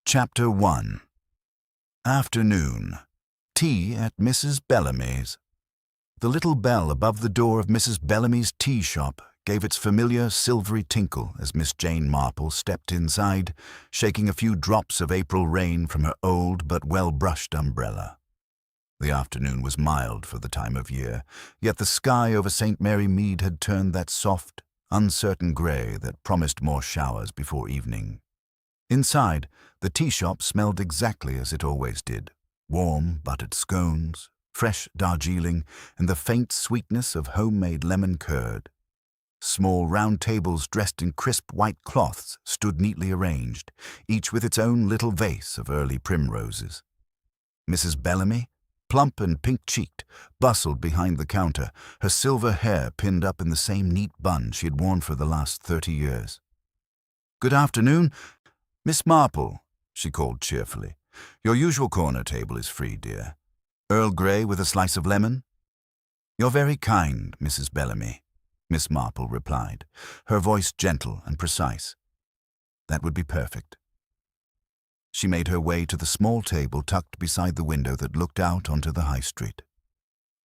Chapter 1. Afternoon. Tea at Mrs. Bellamy's. The little bell above the door of Mrs. Bellamy's tea shop gave its familiar silvery tinkle as Miss Jane Marple stepped inside, shaking a few drops of April rain from her old but well-brushed umbrella. The afternoon was mild for the time of year, yet the sky over St. Mary Mead had turned that soft, uncertain grey that promised more showers before evening. Inside, the tea shop smelled exactly as it always did: warm buttered scones, fresh Darjeeling, and the faint sweetness of homemade lemon curd. Small round tables dressed in crisp white cloths stood neatly arranged, each with its own little vase of early primroses. Mrs. Bellamy, plump and pink-cheeked, bustled behind the counter, her silver hair pinned up in the same neat bun she had worn for the last 30 years. "Good afternoon, Miss Marple," she called cheerfully. "Your usual corner table is free, dear. Earl Grey with a slice of lemon?" "You're very kind, Mrs. Bellamy," Miss Marple replied, her voice gentle and precise. "That would be perfect." She made her way to the small table tucked beside the window that looked out onto the high street.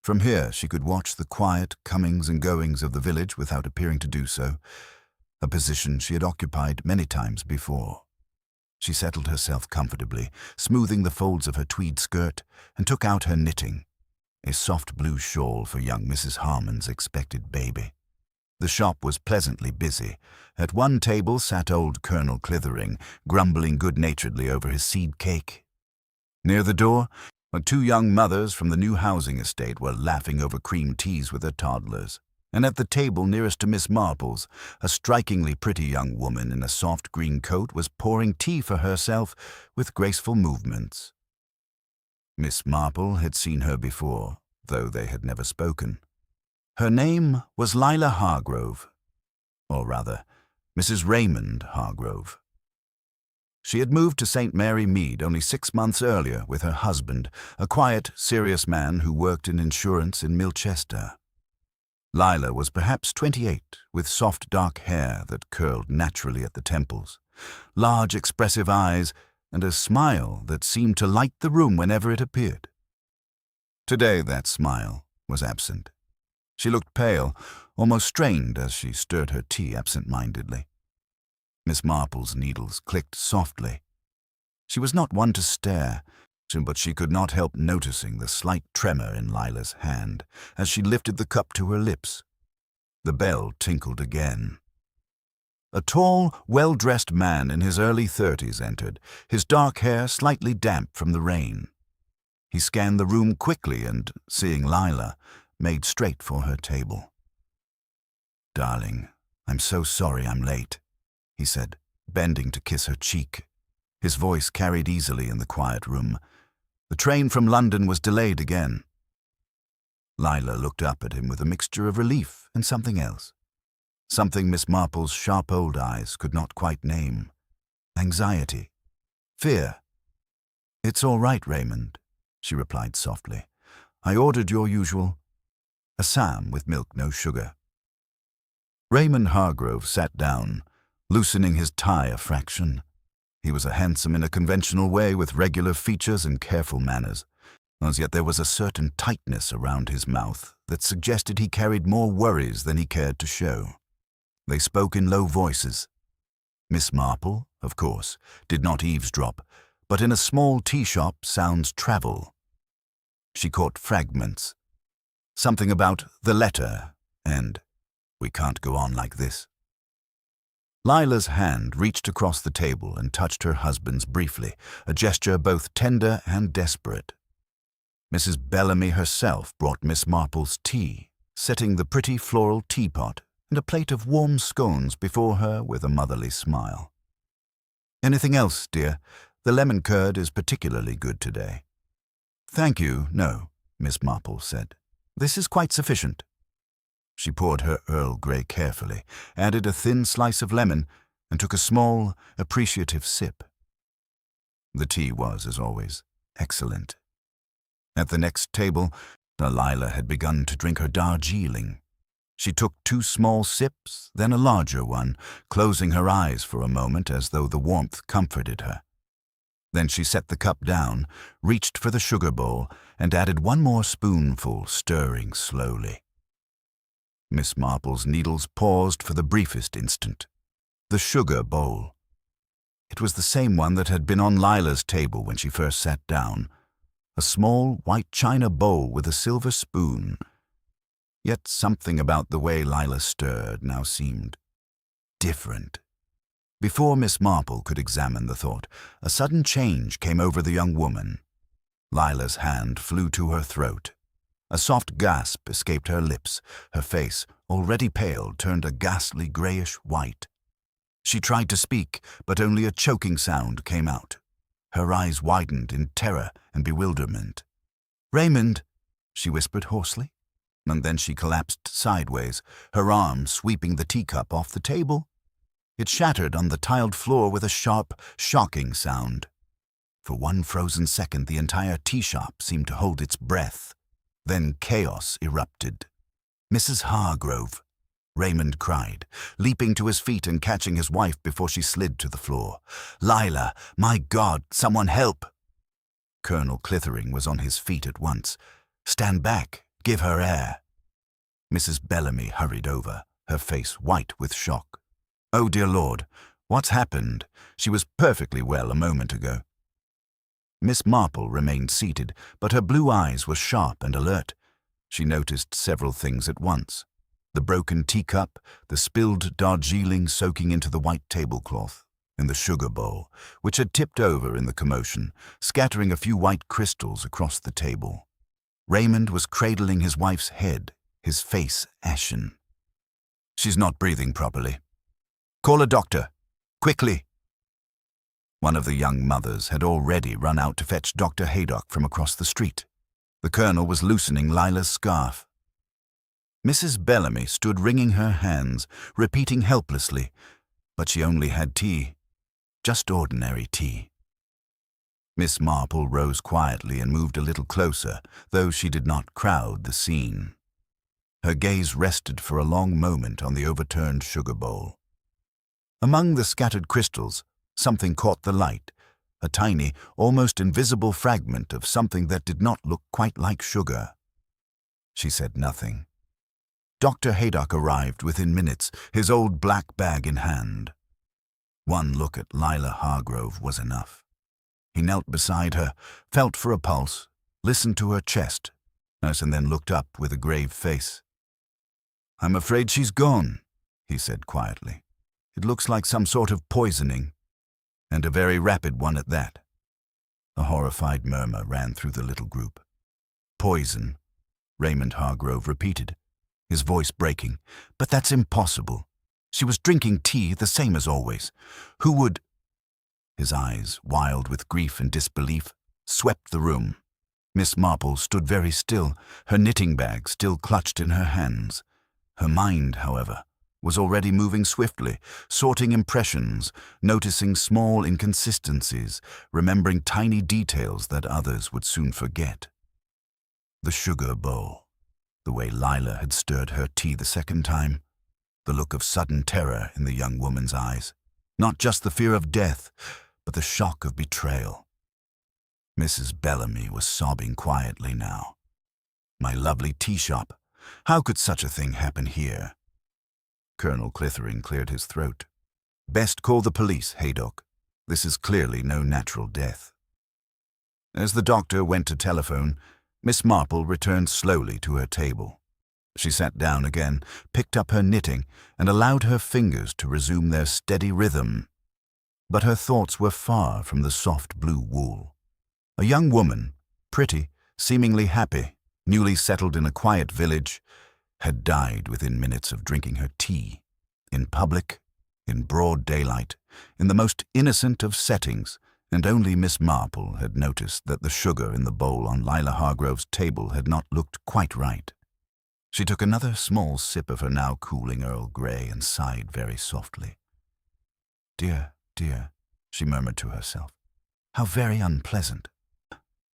From here she could watch the quiet comings and goings of the village without appearing to do so, a position she had occupied many times before. She settled herself comfortably, smoothing the folds of her tweed skirt, and took out her knitting, a soft blue shawl for young Mrs. Harmon's expected baby. The shop was pleasantly busy. At one table sat old Colonel Clithering, grumbling good-naturedly over his seed cake. Near the door, two young mothers from the new housing estate were laughing over cream teas with their toddlers. And at the table nearest to Miss Marple's, a strikingly pretty young woman in a soft green coat was pouring tea for herself with graceful movements. Miss Marple had seen her before, though they had never spoken. Her name was Lila Hargrove, or rather, Mrs. Raymond Hargrove. She had moved to St. Mary Mead only 6 months earlier with her husband, a quiet, serious man who worked in insurance in Milchester. Lila was perhaps 28, with soft dark hair that curled naturally at the temples, large expressive eyes, and a smile that seemed to light the room whenever it appeared. Today that smile was absent. She looked pale, almost strained as she stirred her tea absent-mindedly. Miss Marple's needles clicked softly. She was not one to stare, but she could not help noticing the slight tremor in Lila's hand as she lifted the cup to her lips. The bell tinkled again. A tall, well-dressed man in his early 30s entered, his dark hair slightly damp from the rain. He scanned the room quickly and, seeing Lila, made straight for her table. "Darling, I'm so sorry I'm late," he said, bending to kiss her cheek. His voice carried easily in the quiet room. The train from London was delayed again. Lila looked up at him with a mixture of relief and something else. Something Miss Marple's sharp old eyes could not quite name. Anxiety. Fear. "It's all right, Raymond," she replied softly. "I ordered your usual Assam with milk, no sugar." Raymond Hargrove sat down, loosening his tie a fraction. He was handsome in a conventional way with regular features and careful manners, as yet there was a certain tightness around his mouth that suggested he carried more worries than he cared to show. They spoke in low voices. Miss Marple, of course, did not eavesdrop, but in a small tea shop sounds travel. She caught fragments. Something about the letter and "we can't go on like this." Lila's hand reached across the table and touched her husband's briefly, a gesture both tender and desperate. Mrs. Bellamy herself brought Miss Marple's tea, setting the pretty floral teapot and a plate of warm scones before her with a motherly smile. "Anything else, dear? The lemon curd is particularly good today." "Thank you, no," Miss Marple said. "This is quite sufficient." She poured her Earl Grey carefully, added a thin slice of lemon, and took a small, appreciative sip. The tea was, as always, excellent. At the next table, Lila had begun to drink her Darjeeling. She took 2 small sips, then a larger one, closing her eyes for a moment as though the warmth comforted her. Then she set the cup down, reached for the sugar bowl, and added one more spoonful, stirring slowly. Miss Marple's needles paused for the briefest instant. The sugar bowl. It was the same one that had been on Lila's table when she first sat down. A small, white china bowl with a silver spoon. Yet something about the way Lila stirred now seemed different. Before Miss Marple could examine the thought, a sudden change came over the young woman. Lila's hand flew to her throat. A soft gasp escaped her lips. Her face, already pale, turned a ghastly grayish white. She tried to speak, but only a choking sound came out. Her eyes widened in terror and bewilderment. "Raymond," she whispered hoarsely, and then she collapsed sideways, her arm sweeping the teacup off the table. It shattered on the tiled floor with a sharp, shocking sound. For one frozen second, the entire tea shop seemed to hold its breath. Then chaos erupted. "Mrs. Hargrove," Raymond cried, leaping to his feet and catching his wife before she slid to the floor. "Lila, my God, someone help!" Colonel Clithering was on his feet at once. "Stand back, give her air." Mrs. Bellamy hurried over, her face white with shock. "Oh, dear Lord, what's happened? She was perfectly well a moment ago." Miss Marple remained seated, but her blue eyes were sharp and alert. She noticed several things at once. The broken teacup, the spilled Darjeeling soaking into the white tablecloth, and the sugar bowl, which had tipped over in the commotion, scattering a few white crystals across the table. Raymond was cradling his wife's head, his face ashen. "She's not breathing properly. Call a doctor, quickly." One of the young mothers had already run out to fetch Dr. Haydock from across the street. The colonel was loosening Lila's scarf. Mrs. Bellamy stood wringing her hands, repeating helplessly, but she only had tea, just ordinary tea. Miss Marple rose quietly and moved a little closer, though she did not crowd the scene. Her gaze rested for a long moment on the overturned sugar bowl. Among the scattered crystals, something caught the light, a tiny, almost invisible fragment of something that did not look quite like sugar. She said nothing. Dr. Haydock arrived within minutes, his old black bag in hand. One look at Lila Hargrove was enough. He knelt beside her, felt for a pulse, listened to her chest, and then looked up with a grave face. "I'm afraid she's gone," he said quietly. "It looks like some sort of poisoning, and a very rapid one at that." A horrified murmur ran through the little group. "Poison," Raymond Hargrove repeated, his voice breaking. "But that's impossible. She was drinking tea the same as always. Who would—" His eyes, wild with grief and disbelief, swept the room. Miss Marple stood very still, her knitting bag still clutched in her hands. Her mind, however, was already moving swiftly, sorting impressions, noticing small inconsistencies, remembering tiny details that others would soon forget. The sugar bowl, the way Lila had stirred her tea the second time, the look of sudden terror in the young woman's eyes, not just the fear of death, but the shock of betrayal. Mrs. Bellamy was sobbing quietly now. "My lovely tea shop. How could such a thing happen here?" Colonel Clithering cleared his throat. "Best call the police, Haydock. This is clearly no natural death." As the doctor went to telephone, Miss Marple returned slowly to her table. She sat down again, picked up her knitting, and allowed her fingers to resume their steady rhythm. But her thoughts were far from the soft blue wool. A young woman, pretty, seemingly happy, newly settled in a quiet village, had died within minutes of drinking her tea, in public, in broad daylight, in the most innocent of settings, and only Miss Marple had noticed that the sugar in the bowl on Lila Hargrove's table had not looked quite right. She took another small sip of her now cooling Earl Grey and sighed very softly. "Dear, dear," she murmured to herself, "how very unpleasant,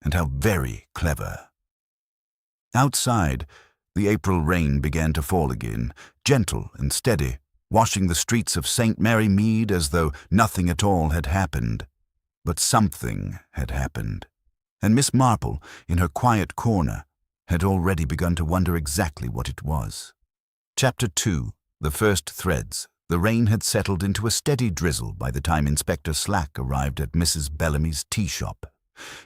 and how very clever." Outside, the April rain began to fall again, gentle and steady, washing the streets of St. Mary Mead as though nothing at all had happened. But something had happened, and Miss Marple, in her quiet corner, had already begun to wonder exactly what it was. Chapter 2. The First Threads. The rain had settled into a steady drizzle by the time Inspector Slack arrived at Mrs. Bellamy's tea shop.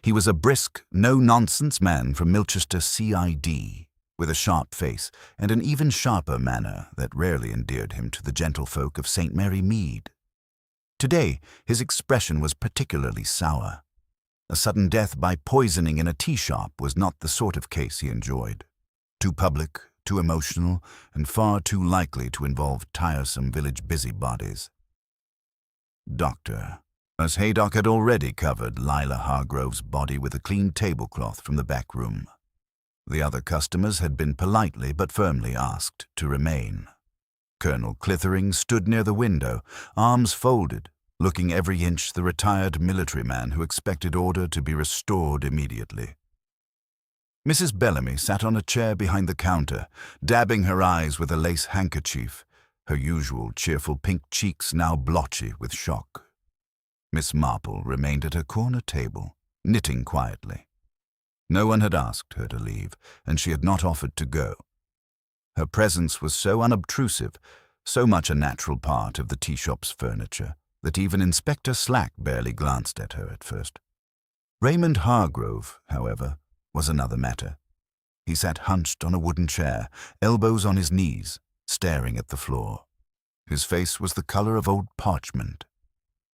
He was a brisk, no-nonsense man from Milchester CID, with a sharp face and an even sharper manner that rarely endeared him to the gentlefolk of St. Mary Mead. Today, his expression was particularly sour. A sudden death by poisoning in a tea shop was not the sort of case he enjoyed. Too public, too emotional, and far too likely to involve tiresome village busybodies. Doctor, as Haydock had already covered Lila Hargrove's body with a clean tablecloth from the back room. The other customers had been politely but firmly asked to remain. Colonel Clithering stood near the window, arms folded, looking every inch the retired military man who expected order to be restored immediately. Mrs. Bellamy sat on a chair behind the counter, dabbing her eyes with a lace handkerchief, her usual cheerful pink cheeks now blotchy with shock. Miss Marple remained at her corner table, knitting quietly. No one had asked her to leave, and she had not offered to go. Her presence was so unobtrusive, so much a natural part of the tea shop's furniture, that even Inspector Slack barely glanced at her at first. Raymond Hargrove, however, was another matter. He sat hunched on a wooden chair, elbows on his knees, staring at the floor. His face was the color of old parchment.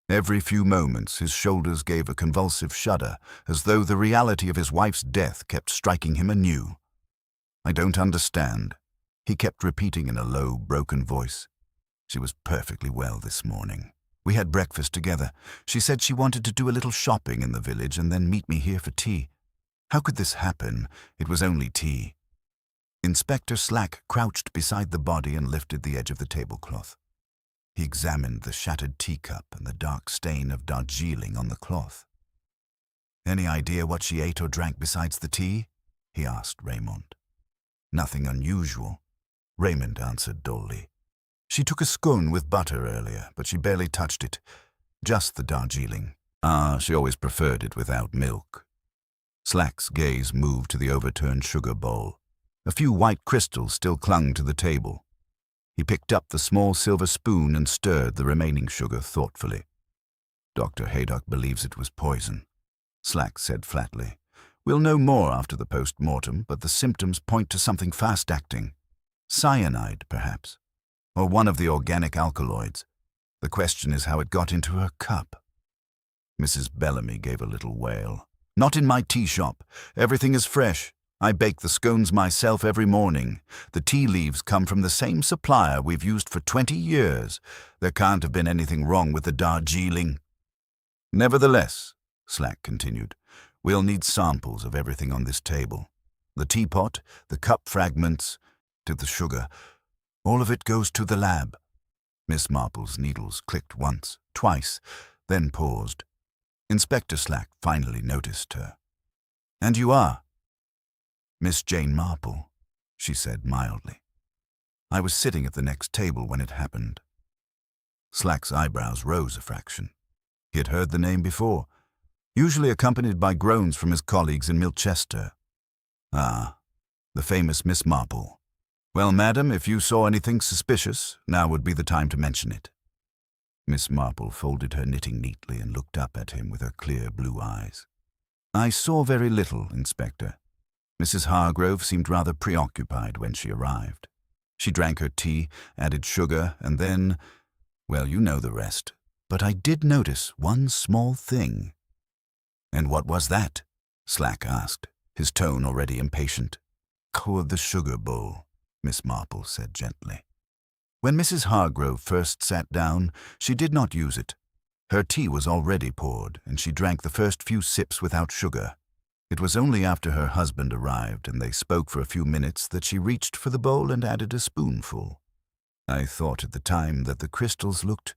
Every few moments his shoulders gave a convulsive shudder, as though the reality of his wife's death kept striking him anew. "I don't understand," he kept repeating in a low, broken voice. "She was perfectly well this morning. We had breakfast together. She said she wanted to do a little shopping in the village and then meet me here for tea. How could this happen? It was only tea." Inspector Slack crouched beside the body and lifted the edge of the tablecloth. He examined the shattered teacup and the dark stain of Darjeeling on the cloth. "Any idea what she ate or drank besides the tea?" he asked Raymond. "Nothing unusual," Raymond answered dully. "She took a scone with butter earlier, but she barely touched it. Just the Darjeeling. She always preferred it without milk." Slack's gaze moved to the overturned sugar bowl. A few white crystals still clung to the table. He picked up the small silver spoon and stirred the remaining sugar thoughtfully. "Dr. Haydock believes it was poison," Slack said flatly. "We'll know more after the post-mortem, but the symptoms point to something fast-acting. Cyanide, perhaps, or one of the organic alkaloids. The question is how it got into her cup." Mrs. Bellamy gave a little wail. "Not in my tea shop. Everything is fresh. I bake the scones myself every morning. The tea leaves come from the same supplier we've used for 20 years. There can't have been anything wrong with the Darjeeling." "Nevertheless," Slack continued, "we'll need samples of everything on this table. The teapot, the cup fragments, to the sugar. All of it goes to the lab." Miss Marple's needles clicked once, twice, then paused. Inspector Slack finally noticed her. "And you are?" "Miss Jane Marple," she said mildly. "I was sitting at the next table when it happened." Slack's eyebrows rose a fraction. He had heard the name before, usually accompanied by groans from his colleagues in Milchester. "Ah, the famous Miss Marple. Well, madam, if you saw anything suspicious, now would be the time to mention it." Miss Marple folded her knitting neatly and looked up at him with her clear blue eyes. "I saw very little, Inspector. Mrs. Hargrove seemed rather preoccupied when she arrived. She drank her tea, added sugar, and then, well, you know the rest. But I did notice one small thing." "And what was that?" Slack asked, his tone already impatient. "The sugar bowl," Miss Marple said gently. "When Mrs. Hargrove first sat down, she did not use it. Her tea was already poured, and she drank the first few sips without sugar. It was only after her husband arrived and they spoke for a few minutes that she reached for the bowl and added a spoonful. I thought at the time that the crystals looked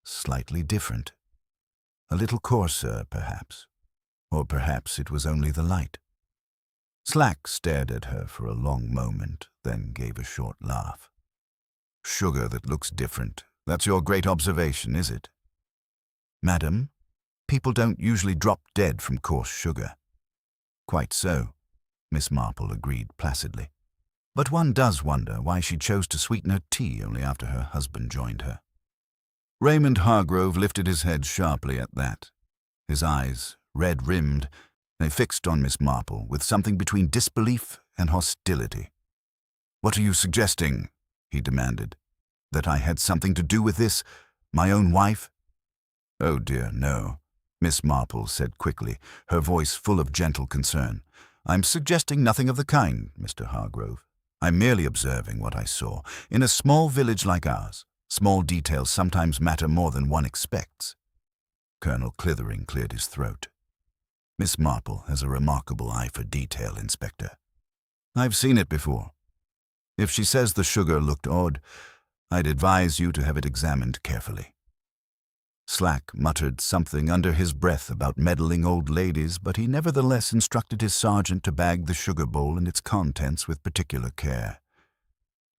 slightly different. A little coarser, perhaps. Or perhaps it was only the light." Slack stared at her for a long moment, then gave a short laugh. "Sugar that looks different. That's your great observation, is it?" "Madam, People don't usually drop dead from coarse sugar." "Quite so," Miss Marple agreed placidly. But one does wonder why she chose to sweeten her tea only after her husband joined her. Raymond Hargrove lifted his head sharply at that. His eyes, red-rimmed, they fixed on Miss Marple with something between disbelief and hostility. "What are you suggesting?" he demanded. "That I had something to do with this? My own wife?" "Oh dear, no," Miss Marple said quickly, her voice full of gentle concern. "I'm suggesting nothing of the kind, Mr. Hargrove. I'm merely observing what I saw. In a small village like ours, small details sometimes matter more than one expects." Colonel Clithering cleared his throat. "Miss Marple has a remarkable eye for detail, Inspector. I've seen it before. If she says the sugar looked odd, I'd advise you to have it examined carefully." Slack muttered something under his breath about meddling old ladies, but he nevertheless instructed his sergeant to bag the sugar bowl and its contents with particular care.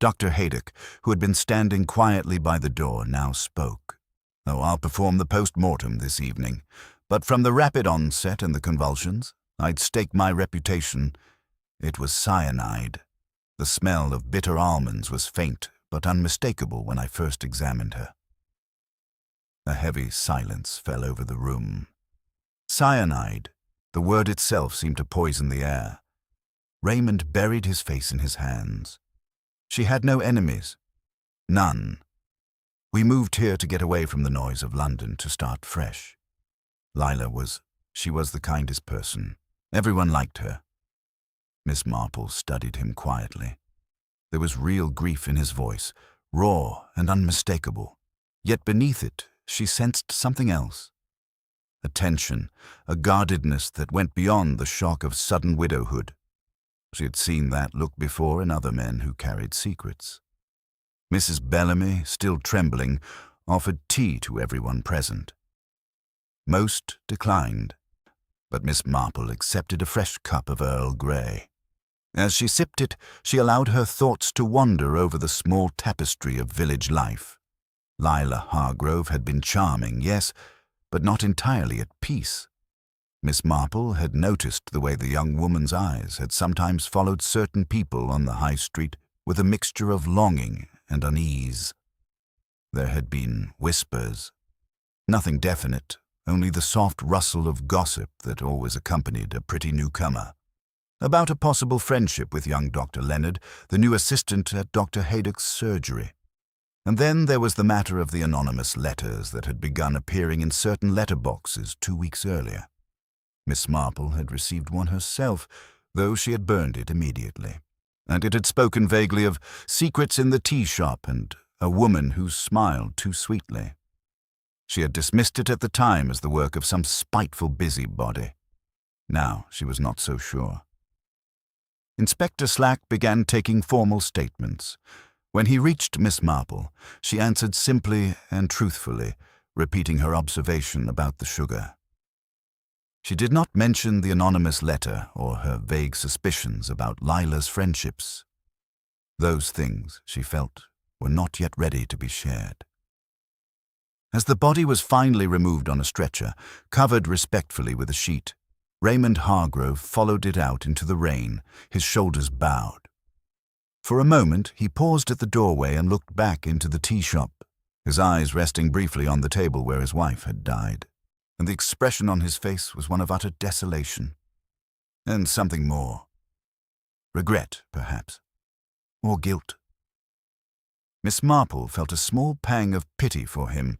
Dr. Haydock, who had been standing quietly by the door, now spoke. "Oh, I'll perform the post-mortem this evening, but from the rapid onset and the convulsions, I'd stake my reputation. It was cyanide. The smell of bitter almonds was faint but unmistakable when I first examined her." A heavy silence fell over the room. Cyanide, the word itself seemed to poison the air. Raymond buried his face in his hands. She had no enemies. None. We moved here to get away from the noise of London, to start fresh. She was the kindest person. Everyone liked her. Miss Marple studied him quietly. There was real grief in his voice, raw and unmistakable. Yet beneath it, she sensed something else. A tension, a guardedness that went beyond the shock of sudden widowhood. She had seen that look before in other men who carried secrets. Mrs. Bellamy, still trembling, offered tea to everyone present. Most declined, but Miss Marple accepted a fresh cup of Earl Grey. As she sipped it, she allowed her thoughts to wander over the small tapestry of village life. Lila Hargrove had been charming, yes, but not entirely at peace. Miss Marple had noticed the way the young woman's eyes had sometimes followed certain people on the high street with a mixture of longing and unease. There had been whispers. Nothing definite, only the soft rustle of gossip that always accompanied a pretty newcomer. About a possible friendship with young Dr. Leonard, the new assistant at Dr. Haydock's surgery. And then there was the matter of the anonymous letters that had begun appearing in certain letterboxes 2 weeks earlier. Miss Marple had received one herself, though she had burned it immediately. And it had spoken vaguely of secrets in the tea shop and a woman who smiled too sweetly. She had dismissed it at the time as the work of some spiteful busybody. Now she was not so sure. Inspector Slack began taking formal statements. When he reached Miss Marple, she answered simply and truthfully, repeating her observation about the sugar. She did not mention the anonymous letter or her vague suspicions about Lila's friendships. Those things, she felt, were not yet ready to be shared. As the body was finally removed on a stretcher, covered respectfully with a sheet, Raymond Hargrove followed it out into the rain, his shoulders bowed. For a moment, he paused at the doorway and looked back into the tea shop, his eyes resting briefly on the table where his wife had died, and the expression on his face was one of utter desolation. And something more. Regret, perhaps, or guilt. Miss Marple felt a small pang of pity for him.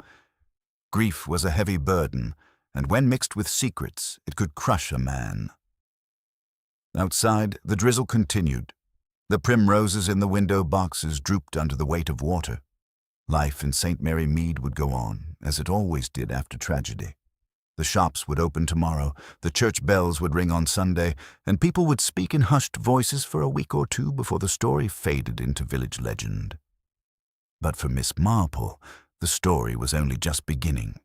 Grief was a heavy burden, and when mixed with secrets, it could crush a man. Outside, the drizzle continued. The primroses in the window boxes drooped under the weight of water. Life in St. Mary Mead would go on, as it always did after tragedy. The shops would open tomorrow, the church bells would ring on Sunday, and people would speak in hushed voices for a week or two before the story faded into village legend. But for Miss Marple, the story was only just beginning.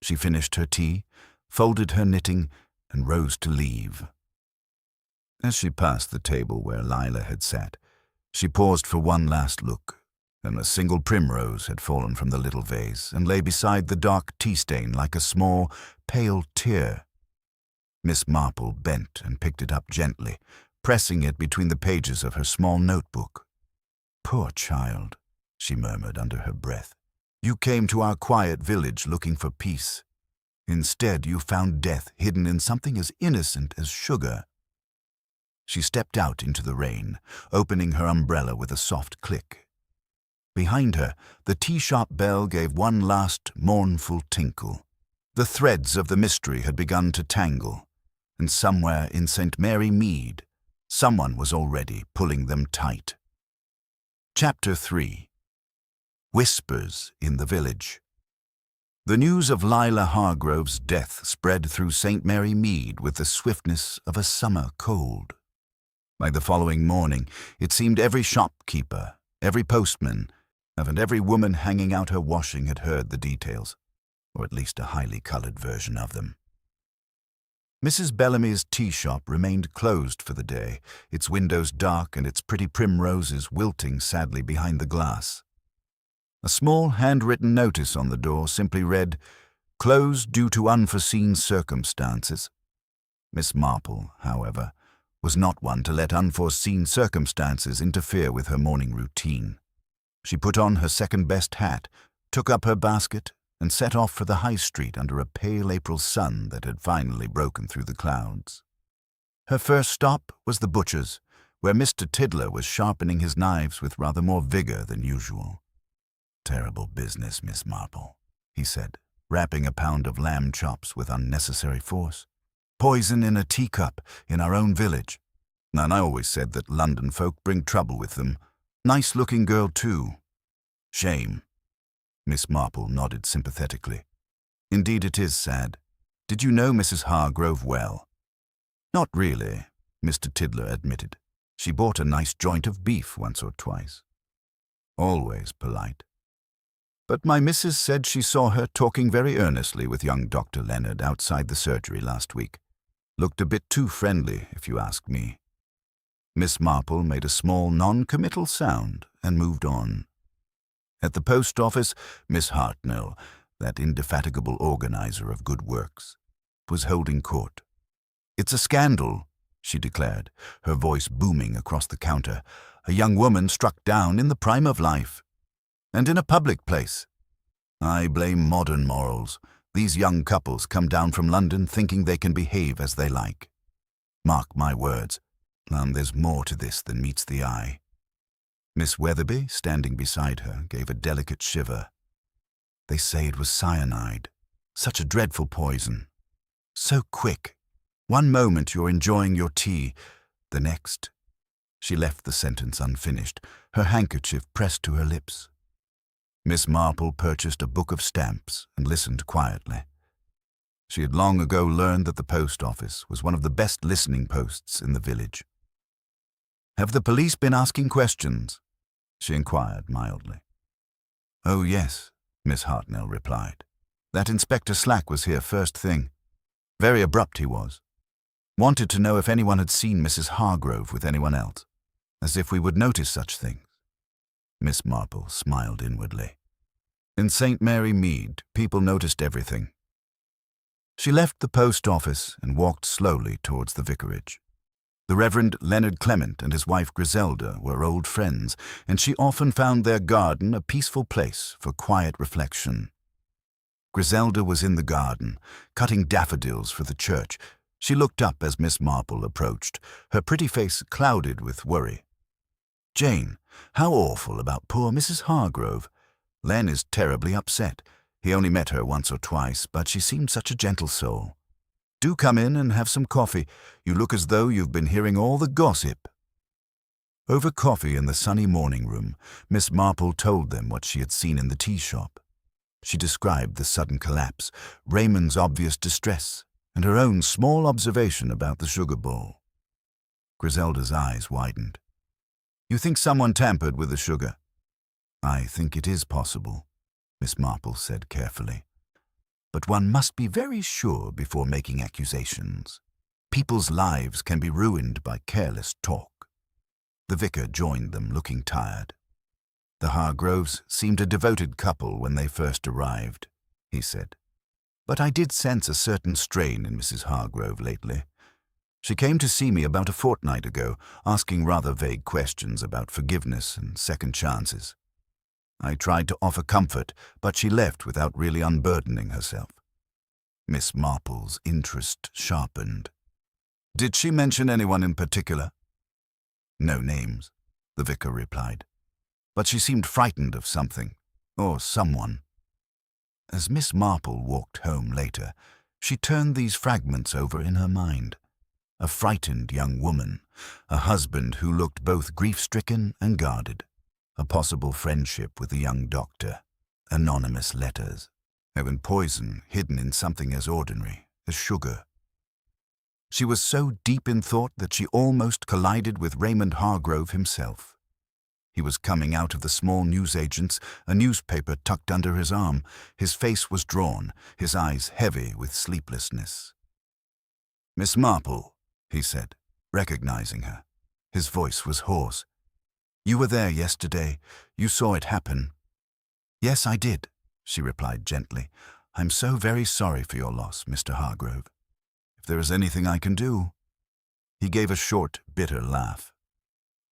She finished her tea, folded her knitting, and rose to leave. As she passed the table where Lila had sat, she paused for one last look, and a single primrose had fallen from the little vase and lay beside the dark tea stain like a small, pale tear. Miss Marple bent and picked it up gently, pressing it between the pages of her small notebook. "Poor child," she murmured under her breath. "You came to our quiet village looking for peace. Instead, you found death hidden in something as innocent as sugar." She stepped out into the rain, opening her umbrella with a soft click. Behind her, the tea-shop bell gave one last mournful tinkle. The threads of the mystery had begun to tangle, and somewhere in St. Mary Mead, someone was already pulling them tight. Chapter 3. Whispers in the Village. The news of Lila Hargrove's death spread through St. Mary Mead with the swiftness of a summer cold. By the following morning, it seemed every shopkeeper, every postman, and every woman hanging out her washing had heard the details, or at least a highly colored version of them. Mrs. Bellamy's tea shop remained closed for the day, its windows dark and its pretty primroses wilting sadly behind the glass. A small handwritten notice on the door simply read, "Closed due to unforeseen circumstances." Miss Marple, however, was not one to let unforeseen circumstances interfere with her morning routine. She put on her second-best hat, took up her basket, and set off for the high street under a pale April sun that had finally broken through the clouds. Her first stop was the butcher's, where Mr. Tiddler was sharpening his knives with rather more vigor than usual. "Terrible business, Miss Marple," he said, wrapping a pound of lamb chops with unnecessary force. "Poison in a teacup in our own village. And I always said that London folk bring trouble with them. Nice-looking girl, too. Shame." Miss Marple nodded sympathetically. "Indeed it is sad. Did you know Mrs. Hargrove well?" "Not really," Mr. Tiddler admitted. "She bought a nice joint of beef once or twice." Always polite. "But my missus said she saw her talking very earnestly with young Dr. Leonard outside the surgery last week. Looked a bit too friendly, if you ask me." Miss Marple made a small non-committal sound and moved on. At the post office, Miss Hartnell, that indefatigable organizer of good works, was holding court. "It's a scandal," she declared, her voice booming across the counter. "A young woman struck down in the prime of life. And in a public place. I blame modern morals. These young couples come down from London thinking they can behave as they like. Mark my words, there's more to this than meets the eye." Miss Weatherby, standing beside her, gave a delicate shiver. "They say it was cyanide. Such a dreadful poison. So quick. One moment you're enjoying your tea, the next—" She left the sentence unfinished, her handkerchief pressed to her lips. Miss Marple purchased a book of stamps and listened quietly. She had long ago learned that the post office was one of the best listening posts in the village. "Have the police been asking questions?" she inquired mildly. "Oh, yes," Miss Hartnell replied. "That Inspector Slack was here first thing. Very abrupt he was. Wanted to know if anyone had seen Mrs. Hargrove with anyone else, as if we would notice such things." Miss Marple smiled inwardly. In St. Mary Mead, people noticed everything. She left the post office and walked slowly towards the vicarage. The Reverend Leonard Clement and his wife Griselda were old friends, and she often found their garden a peaceful place for quiet reflection. Griselda was in the garden, cutting daffodils for the church. She looked up as Miss Marple approached, her pretty face clouded with worry. "Jane, how awful about poor Mrs. Hargrove. Len is terribly upset. He only met her once or twice, but she seemed such a gentle soul. Do come in and have some coffee. You look as though you've been hearing all the gossip." Over coffee in the sunny morning room, Miss Marple told them what she had seen in the tea shop. She described the sudden collapse, Raymond's obvious distress, and her own small observation about the sugar bowl. Griselda's eyes widened. "You think someone tampered with the sugar?" "I think it is possible," Miss Marple said carefully. "But one must be very sure before making accusations. People's lives can be ruined by careless talk." The vicar joined them, looking tired. "The Hargroves seemed a devoted couple when they first arrived," he said. "But I did sense a certain strain in Mrs. Hargrove lately. She came to see me about a fortnight ago, asking rather vague questions about forgiveness and second chances. I tried to offer comfort, but she left without really unburdening herself." Miss Marple's interest sharpened. "Did she mention anyone in particular?" "No names," the vicar replied. "But she seemed frightened of something, or someone." As Miss Marple walked home later, she turned these fragments over in her mind. A frightened young woman, a husband who looked both grief-stricken and guarded, a possible friendship with a young doctor, anonymous letters, and poison hidden in something as ordinary as sugar. She was so deep in thought that she almost collided with Raymond Hargrove himself. He was coming out of the small newsagent's, a newspaper tucked under his arm. His face was drawn, his eyes heavy with sleeplessness. "Miss Marple," he said, recognizing her. His voice was hoarse. "You were there yesterday. You saw it happen." "Yes, I did," she replied gently. "I'm so very sorry for your loss, Mr. Hargrove. If there is anything I can do—" He gave a short, bitter laugh.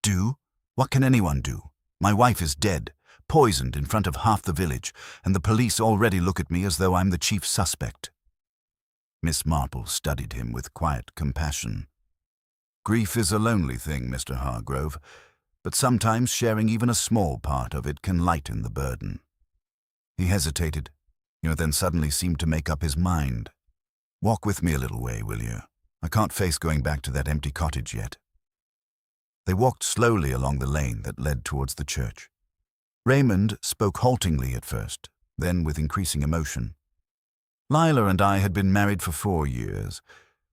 "Do? What can anyone do? My wife is dead, poisoned in front of half the village, and the police already look at me as though I'm the chief suspect." Miss Marple studied him with quiet compassion. "Grief is a lonely thing, Mr. Hargrove, but sometimes sharing even a small part of it can lighten the burden." He hesitated, then suddenly seemed to make up his mind. "Walk with me a little way, will you? I can't face going back to that empty cottage yet." They walked slowly along the lane that led towards the church. Raymond spoke haltingly at first, then with increasing emotion. "Lila and I had been married for 4 years.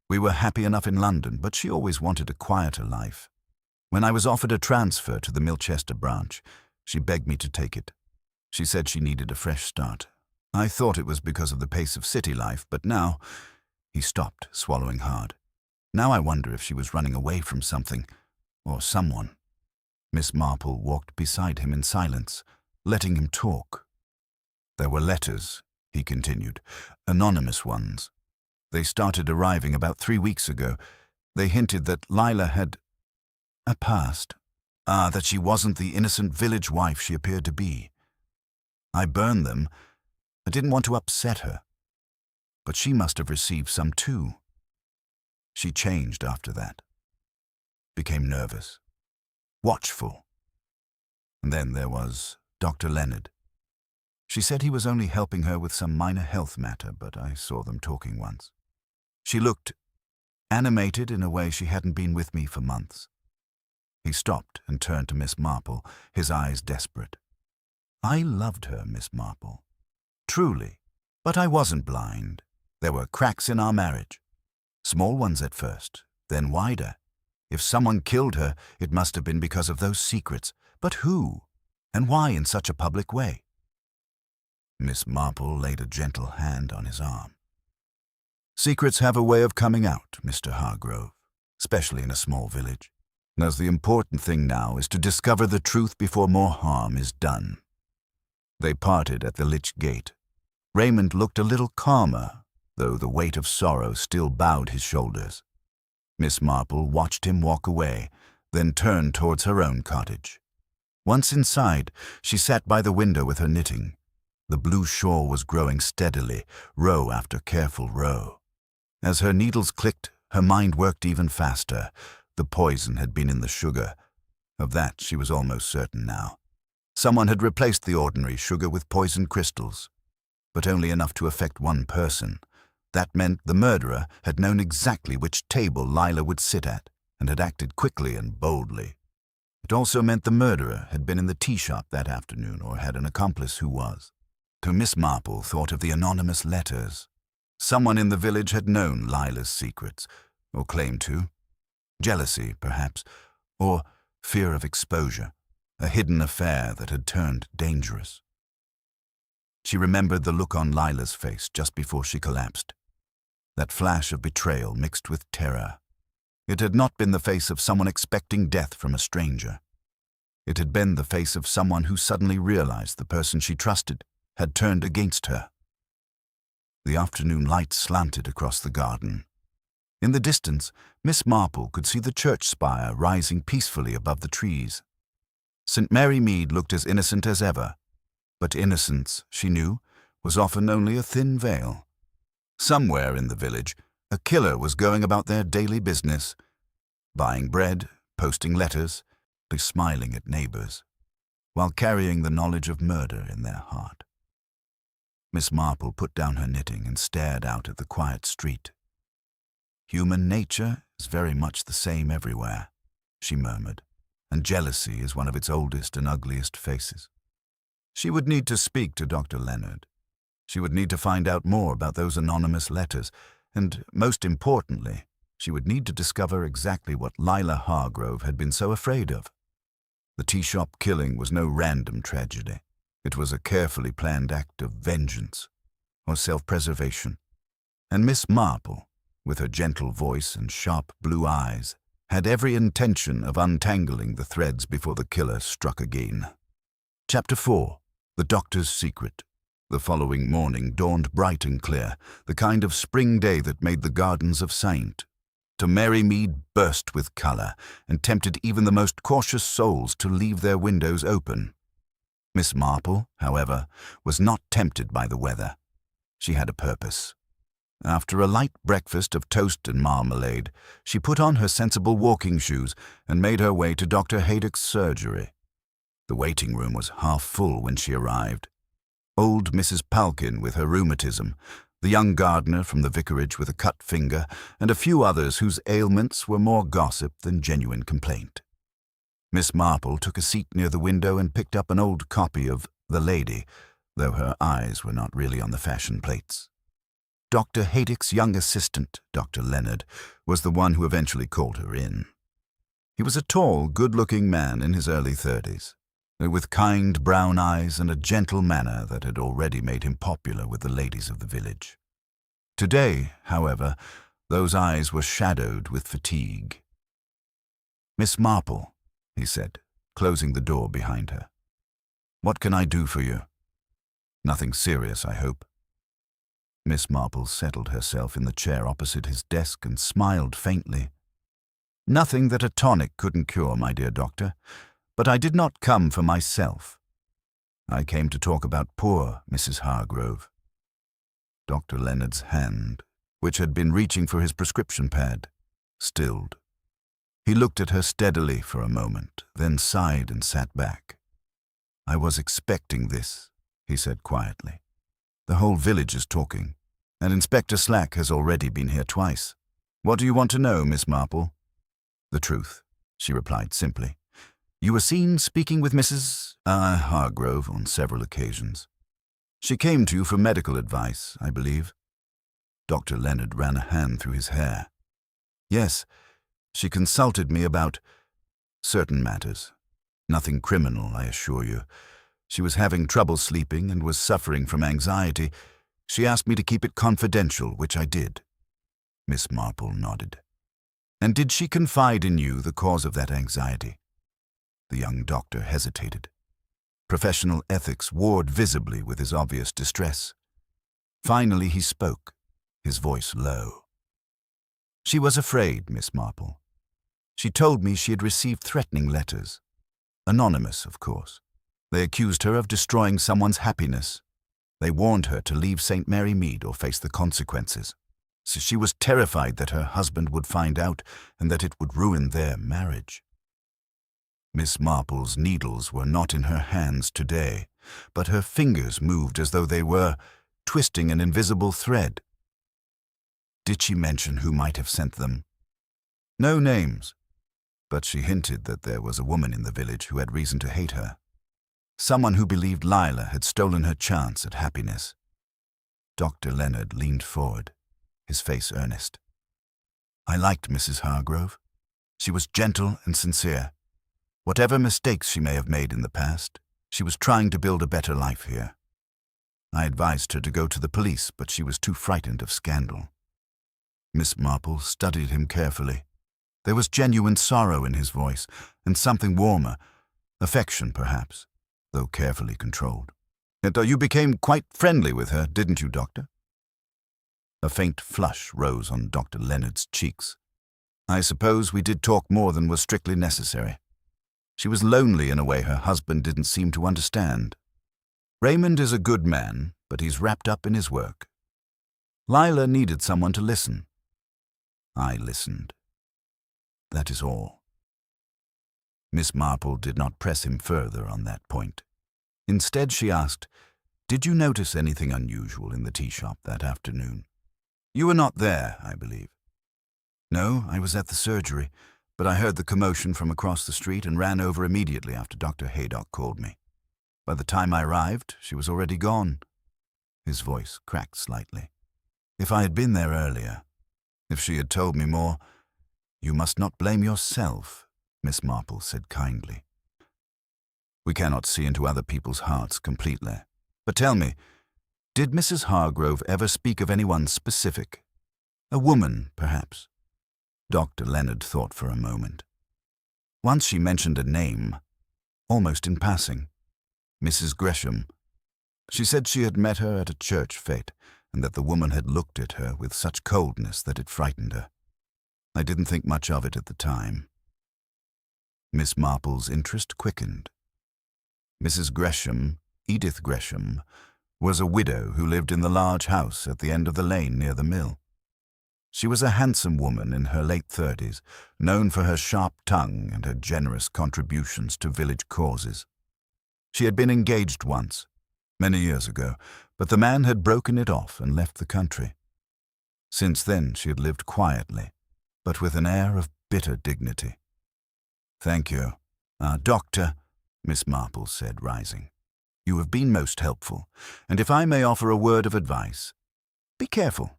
We were happy enough in London, but she always wanted a quieter life. When I was offered a transfer to the Milchester branch, she begged me to take it. She said she needed a fresh start. I thought it was because of the pace of city life, but now—" He stopped, swallowing hard. "Now I wonder if she was running away from something, or someone." Miss Marple walked beside him in silence, letting him talk. "There were letters," he continued, "anonymous ones. They started arriving about 3 weeks ago. They hinted that Lila had a past. That she wasn't the innocent village wife she appeared to be. I burned them. I didn't want to upset her. But she must have received some too. She changed after that. Became nervous. Watchful. And then there was Dr. Leonard. She said he was only helping her with some minor health matter, but I saw them talking once. She looked animated in a way she hadn't been with me for months." He stopped and turned to Miss Marple, his eyes desperate. "I loved her, Miss Marple. Truly. But I wasn't blind. There were cracks in our marriage. Small ones at first, then wider. If someone killed her, it must have been because of those secrets. But who? And why in such a public way?" Miss Marple laid a gentle hand on his arm. "Secrets have a way of coming out, Mr. Hargrove, especially in a small village. As the important thing now is to discover the truth before more harm is done." They parted at the lych gate. Raymond looked a little calmer, though the weight of sorrow still bowed his shoulders. Miss Marple watched him walk away, then turned towards her own cottage. Once inside, she sat by the window with her knitting. The blue shawl was growing steadily, row after careful row. As her needles clicked, her mind worked even faster. The poison had been in the sugar. Of that she was almost certain now. Someone had replaced the ordinary sugar with poisoned crystals, but only enough to affect one person. That meant the murderer had known exactly which table Lila would sit at, and had acted quickly and boldly. It also meant the murderer had been in the tea shop that afternoon or had an accomplice who was. So Miss Marple thought of the anonymous letters. Someone in the village had known Lila's secrets, or claimed to. Jealousy, perhaps, or fear of exposure, a hidden affair that had turned dangerous. She remembered the look on Lila's face just before she collapsed. That flash of betrayal mixed with terror. It had not been the face of someone expecting death from a stranger. It had been the face of someone who suddenly realized the person she trusted had turned against her. The afternoon light slanted across the garden. In the distance, Miss Marple could see the church spire rising peacefully above the trees. St. Mary Mead looked as innocent as ever, but innocence, she knew, was often only a thin veil. Somewhere in the village, a killer was going about their daily business, buying bread, posting letters, smiling at neighbors, while carrying the knowledge of murder in their heart. Miss Marple put down her knitting and stared out at the quiet street. "Human nature is very much the same everywhere," she murmured, "and jealousy is one of its oldest and ugliest faces." She would need to speak to Dr. Leonard. She would need to find out more about those anonymous letters, and, most importantly, she would need to discover exactly what Lila Hargrove had been so afraid of. The tea shop killing was no random tragedy. It was a carefully planned act of vengeance or self-preservation. And Miss Marple, with her gentle voice and sharp blue eyes, had every intention of untangling the threads before the killer struck again. Chapter 4. The Doctor's Secret. The following morning dawned bright and clear, the kind of spring day that made the gardens of Saint to Mary Mead burst with colour and tempted even the most cautious souls to leave their windows open. Miss Marple, however, was not tempted by the weather. She had a purpose. After a light breakfast of toast and marmalade, she put on her sensible walking shoes and made her way to Dr. Haydock's surgery. The waiting room was half full when she arrived. Old Mrs. Palkin with her rheumatism, the young gardener from the vicarage with a cut finger, and a few others whose ailments were more gossip than genuine complaint. Miss Marple took a seat near the window and picked up an old copy of The Lady, though her eyes were not really on the fashion plates. Dr. Haydock's young assistant, Dr. Leonard, was the one who eventually called her in. He was a tall, good-looking man in his early 30s, with kind brown eyes and a gentle manner that had already made him popular with the ladies of the village. Today, however, those eyes were shadowed with fatigue. "Miss Marple," he said, closing the door behind her. "What can I do for you? Nothing serious, I hope." Miss Marple settled herself in the chair opposite his desk and smiled faintly. "Nothing that a tonic couldn't cure, my dear doctor. But I did not come for myself. I came to talk about poor Mrs. Hargrove." Dr. Leonard's hand, which had been reaching for his prescription pad, stilled. He looked at her steadily for a moment, then sighed and sat back. "I was expecting this," he said quietly. "The whole village is talking, and Inspector Slack has already been here twice. What do you want to know, Miss Marple?" "The truth," she replied simply. "You were seen speaking with Mrs. Hargrove on several occasions. She came to you for medical advice, I believe." Dr. Leonard ran a hand through his hair. "Yes, she consulted me about certain matters. Nothing criminal, I assure you. She was having trouble sleeping and was suffering from anxiety. She asked me to keep it confidential, which I did." Miss Marple nodded. "And did she confide in you the cause of that anxiety?" The young doctor hesitated. Professional ethics warred visibly with his obvious distress. Finally he spoke, his voice low. "She was afraid, Miss Marple. She told me she had received threatening letters. Anonymous, of course. They accused her of destroying someone's happiness. They warned her to leave St. Mary Mead or face the consequences. So she was terrified that her husband would find out and that it would ruin their marriage." Miss Marple's needles were not in her hands today, but her fingers moved as though they were twisting an invisible thread. "Did she mention who might have sent them?" "No names, but she hinted that there was a woman in the village who had reason to hate her. Someone who believed Lila had stolen her chance at happiness." Dr. Leonard leaned forward, his face earnest. "I liked Mrs. Hargrove. She was gentle and sincere. Whatever mistakes she may have made in the past, she was trying to build a better life here. I advised her to go to the police, but she was too frightened of scandal." Miss Marple studied him carefully. There was genuine sorrow in his voice, and something warmer, Affection, perhaps, though carefully controlled. And you became quite friendly with her, didn't you, Doctor? A faint flush rose on Dr. Leonard's cheeks. I suppose we did talk more than was strictly necessary. She was lonely in a way her husband didn't seem to understand. Raymond is a good man, but he's wrapped up in his work. Lila needed someone to listen. I listened. That is all. Miss Marple did not press him further on that point. Instead, she asked, "Did you notice anything unusual in the tea shop that afternoon? You were not there, I believe." "No, I was at the surgery, but I heard the commotion from across the street and ran over immediately after Dr. Haydock called me. By the time I arrived, she was already gone." His voice cracked slightly. "If I had been there earlier, if she had told me more—" "You must not blame yourself," Miss Marple said kindly. "We cannot see into other people's hearts completely. But tell me, did Mrs. Hargrove ever speak of anyone specific? A woman, perhaps?" Dr. Leonard thought for a moment. "Once she mentioned a name, almost in passing. Mrs. Gresham. She said she had met her at a church fete, and that the woman had looked at her with such coldness that it frightened her. I didn't think much of it at the time." Miss Marple's interest quickened. Mrs. Gresham, Edith Gresham, was a widow who lived in the large house at the end of the lane near the mill. She was a handsome woman in her late 30s, known for her sharp tongue and her generous contributions to village causes. She had been engaged once, many years ago, but the man had broken it off and left the country. Since then she had lived quietly, but with an air of bitter dignity. "Thank you. Doctor," Miss Marple said, rising. "You have been most helpful, and if I may offer a word of advice, be careful.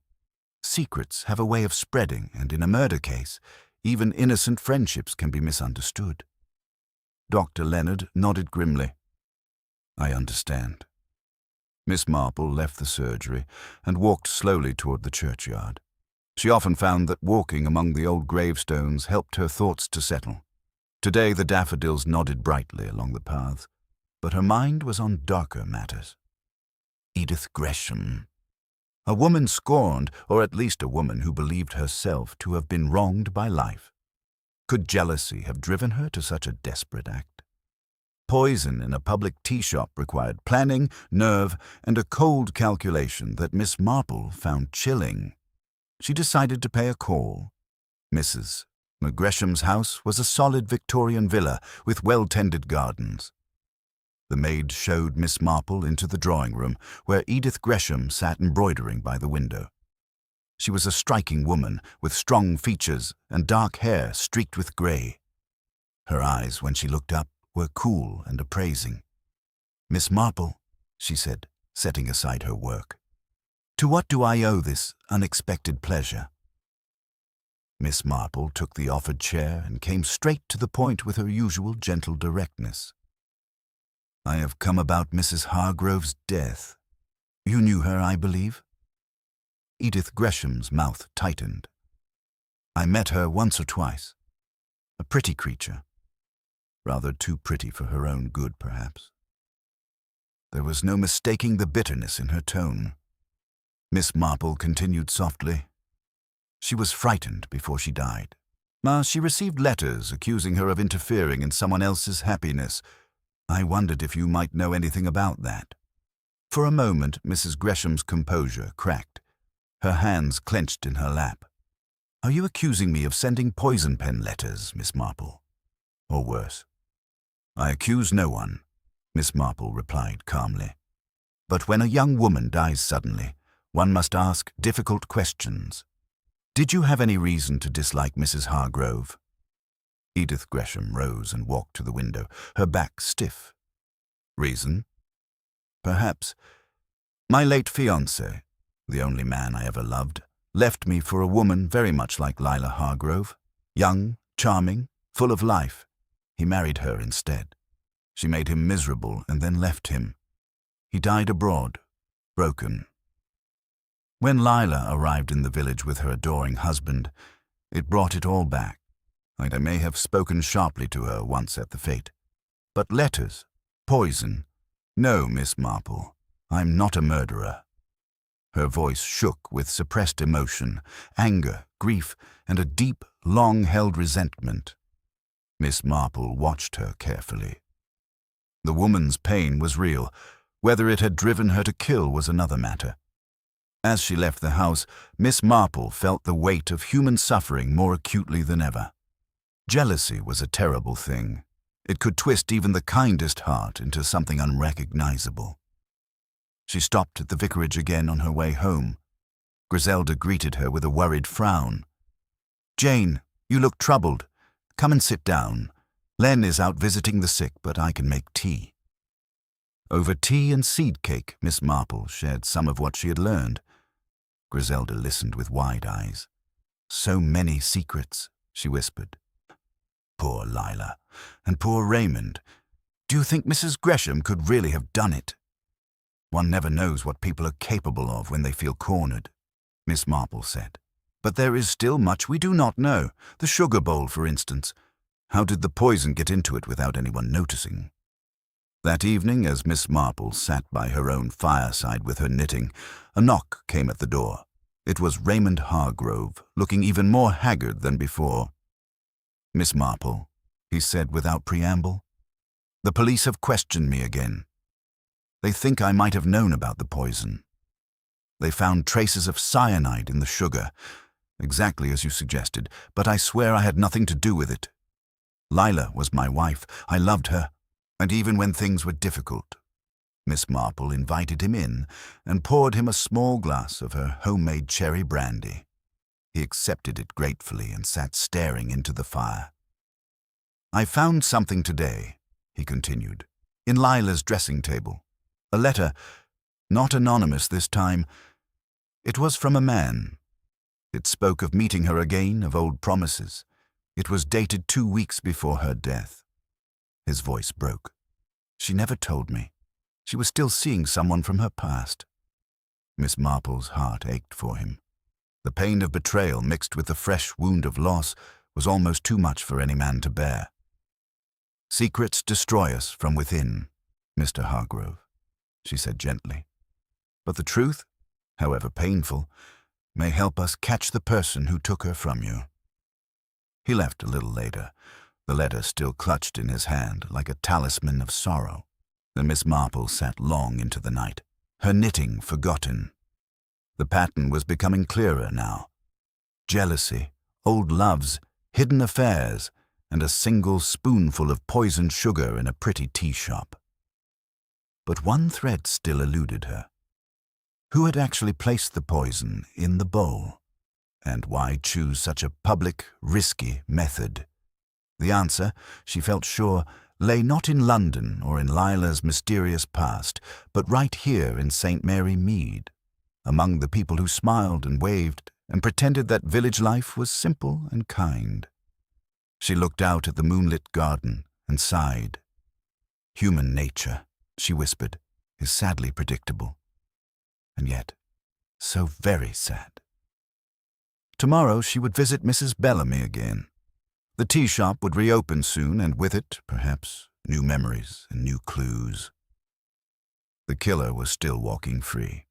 Secrets have a way of spreading, and in a murder case, even innocent friendships can be misunderstood." Dr. Leonard nodded grimly. "I understand." Miss Marple left the surgery and walked slowly toward the churchyard. She often found that walking among the old gravestones helped her thoughts to settle. Today the daffodils nodded brightly along the paths, but her mind was on darker matters. Edith Gresham. A woman scorned, or at least a woman who believed herself to have been wronged by life. Could jealousy have driven her to such a desperate act? Poison in a public tea shop required planning, nerve, and a cold calculation that Miss Marple found chilling. She decided to pay a call. Mrs. Gresham's house was a solid Victorian villa with well-tended gardens. The maid showed Miss Marple into the drawing-room, where Edith Gresham sat embroidering by the window. She was a striking woman, with strong features and dark hair streaked with grey. Her eyes, when she looked up, were cool and appraising. "Miss Marple," she said, setting aside her work, "to what do I owe this unexpected pleasure?" Miss Marple took the offered chair and came straight to the point with her usual gentle directness. "I have come about Mrs. Hargrove's death. You knew her, I believe?" Edith Gresham's mouth tightened. "I met her once or twice. A pretty creature. Rather too pretty for her own good, perhaps." There was no mistaking the bitterness in her tone. Miss Marple continued softly. "She was frightened before she died. She received letters accusing her of interfering in someone else's happiness. I wondered if you might know anything about that." For a moment, Mrs. Gresham's composure cracked. Her hands clenched in her lap. "Are you accusing me of sending poison pen letters, Miss Marple? Or worse?" "I accuse no one," Miss Marple replied calmly. "But when a young woman dies suddenly, one must ask difficult questions. Did you have any reason to dislike Mrs. Hargrove?" Edith Gresham rose and walked to the window, her back stiff. "Reason? Perhaps. My late fiancé, the only man I ever loved, left me for a woman very much like Lila Hargrove. Young, charming, full of life. He married her instead. She made him miserable and then left him. He died abroad, broken. When Lila arrived in the village with her adoring husband, it brought it all back. I may have spoken sharply to her once at the fete. But letters, poison. No, Miss Marple, I'm not a murderer. Her voice shook with suppressed emotion, anger, grief, and a deep, long-held resentment. Miss Marple watched her carefully. The woman's pain was real. Whether it had driven her to kill was another matter. As she left the house, Miss Marple felt the weight of human suffering more acutely than ever. Jealousy was a terrible thing. It could twist even the kindest heart into something unrecognizable. She stopped at the vicarage again on her way home. Griselda greeted her with a worried frown. "Jane, you look troubled. Come and sit down. Len is out visiting the sick, but I can make tea." Over tea and seed cake, Miss Marple shared some of what she had learned. Griselda listened with wide eyes. "So many secrets," she whispered. "Poor Lila, and poor Raymond. Do you think Mrs. Gresham could really have done it?" "One never knows what people are capable of when they feel cornered," Miss Marple said. "But there is still much we do not know. The sugar bowl, for instance. How did the poison get into it without anyone noticing?" That evening, as Miss Marple sat by her own fireside with her knitting, a knock came at the door. It was Raymond Hargrove, looking even more haggard than before. "Miss Marple," he said without preamble, "the police have questioned me again. They think I might have known about the poison. They found traces of cyanide in the sugar, exactly as you suggested, but I swear I had nothing to do with it. Lila was my wife. I loved her, and even when things were difficult." Miss Marple invited him in and poured him a small glass of her homemade cherry brandy. He accepted it gratefully and sat staring into the fire. "I found something today," he continued, "in Lila's dressing table. A letter, not anonymous this time. It was from a man. It spoke of meeting her again, of old promises. It was dated 2 weeks before her death." His voice broke. "She never told me. She was still seeing someone from her past." Miss Marple's heart ached for him. The pain of betrayal mixed with the fresh wound of loss was almost too much for any man to bear. "Secrets destroy us from within, Mr. Hargrove," she said gently. "But the truth, however painful, may help us catch the person who took her from you." He left a little later, the letter still clutched in his hand like a talisman of sorrow. And Miss Marple sat long into the night, her knitting forgotten. The pattern was becoming clearer now. Jealousy, old loves, hidden affairs, and a single spoonful of poisoned sugar in a pretty tea shop. But one thread still eluded her. Who had actually placed the poison in the bowl? And why choose such a public, risky method? The answer, she felt sure, lay not in London or in Lila's mysterious past, but right here in St. Mary Mead, among the people who smiled and waved and pretended that village life was simple and kind. She looked out at the moonlit garden and sighed. "Human nature," she whispered, "is sadly predictable. And yet, so very sad." Tomorrow she would visit Mrs. Bellamy again. The tea shop would reopen soon, and with it, perhaps, new memories and new clues. The killer was still walking free,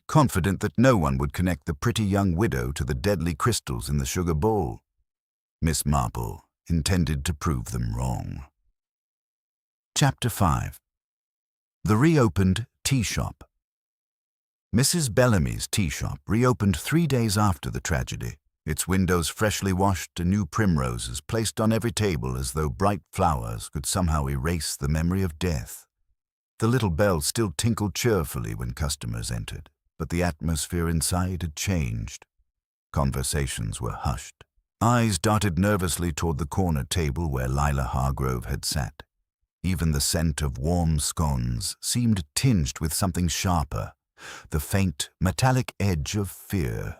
confident that no one would connect the pretty young widow to the deadly crystals in the sugar bowl. Miss Marple intended to prove them wrong. Chapter 5. The Reopened Tea Shop. Mrs. Bellamy's tea shop reopened 3 days after the tragedy, its windows freshly washed and new primroses placed on every table as though bright flowers could somehow erase the memory of death. The little bell still tinkled cheerfully when customers entered, but the atmosphere inside had changed. Conversations were hushed. Eyes darted nervously toward the corner table where Lila Hargrove had sat. Even the scent of warm scones seemed tinged with something sharper, the faint, metallic edge of fear.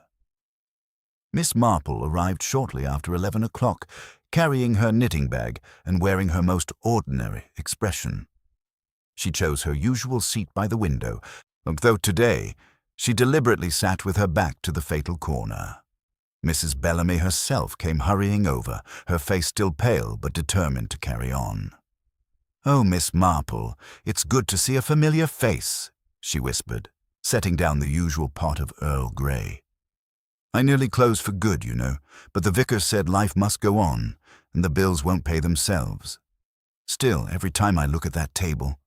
Miss Marple arrived shortly after 11 o'clock, carrying her knitting bag and wearing her most ordinary expression. She chose her usual seat by the window, though today she deliberately sat with her back to the fatal corner. Mrs. Bellamy herself came hurrying over, her face still pale but determined to carry on. "Oh, Miss Marple, it's good to see a familiar face," she whispered, setting down the usual pot of Earl Grey. "I nearly closed for good, you know, but the vicar said life must go on, and the bills won't pay themselves. Still, every time I look at that table—"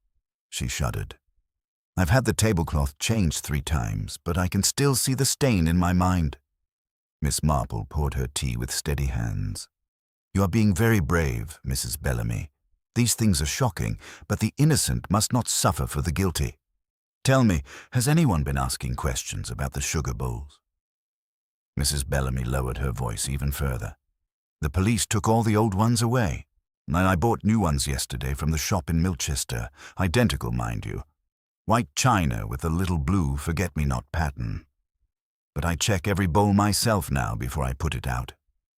She shuddered. "I've had the tablecloth changed 3 times, but I can still see the stain in my mind." Miss Marple poured her tea with steady hands. "You are being very brave, Mrs. Bellamy. These things are shocking, but the innocent must not suffer for the guilty. Tell me, has anyone been asking questions about the sugar bowls?" Mrs. Bellamy lowered her voice even further. "The police took all the old ones away, and I bought new ones yesterday from the shop in Milchester, identical, mind you. White china with a little blue forget-me-not pattern. But I check every bowl myself now before I put it out.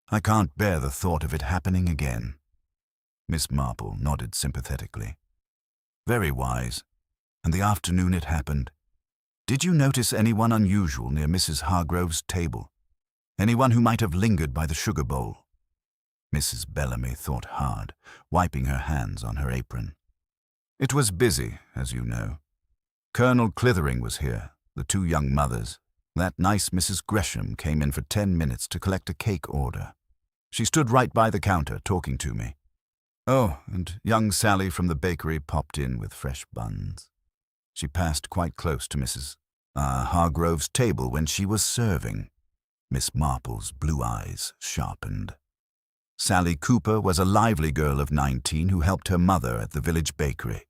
I can't bear the thought of it happening again." Miss Marple nodded sympathetically. "Very wise. And the afternoon it happened. Did you notice anyone unusual near Mrs. Hargrove's table? Anyone who might have lingered by the sugar bowl?" Mrs. Bellamy thought hard, wiping her hands on her apron. "It was busy, as you know. Colonel Clithering was here, the 2 young mothers. That nice Mrs. Gresham came in for 10 minutes to collect a cake order. She stood right by the counter, talking to me. Oh, and young Sally from the bakery popped in with fresh buns. She passed quite close to Mrs. Hargrove's table when she was serving." Miss Marple's blue eyes sharpened. Sally Cooper was a lively girl of 19 who helped her mother at the village bakery.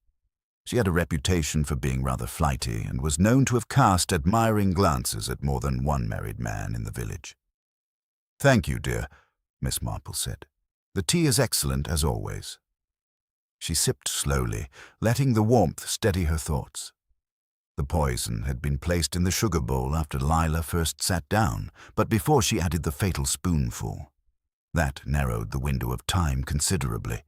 She had a reputation for being rather flighty and was known to have cast admiring glances at more than one married man in the village. "Thank you, dear," Miss Marple said. "The tea is excellent, as always." She sipped slowly, letting the warmth steady her thoughts. The poison had been placed in the sugar bowl after Lila first sat down, but before she added the fatal spoonful. That narrowed the window of time considerably.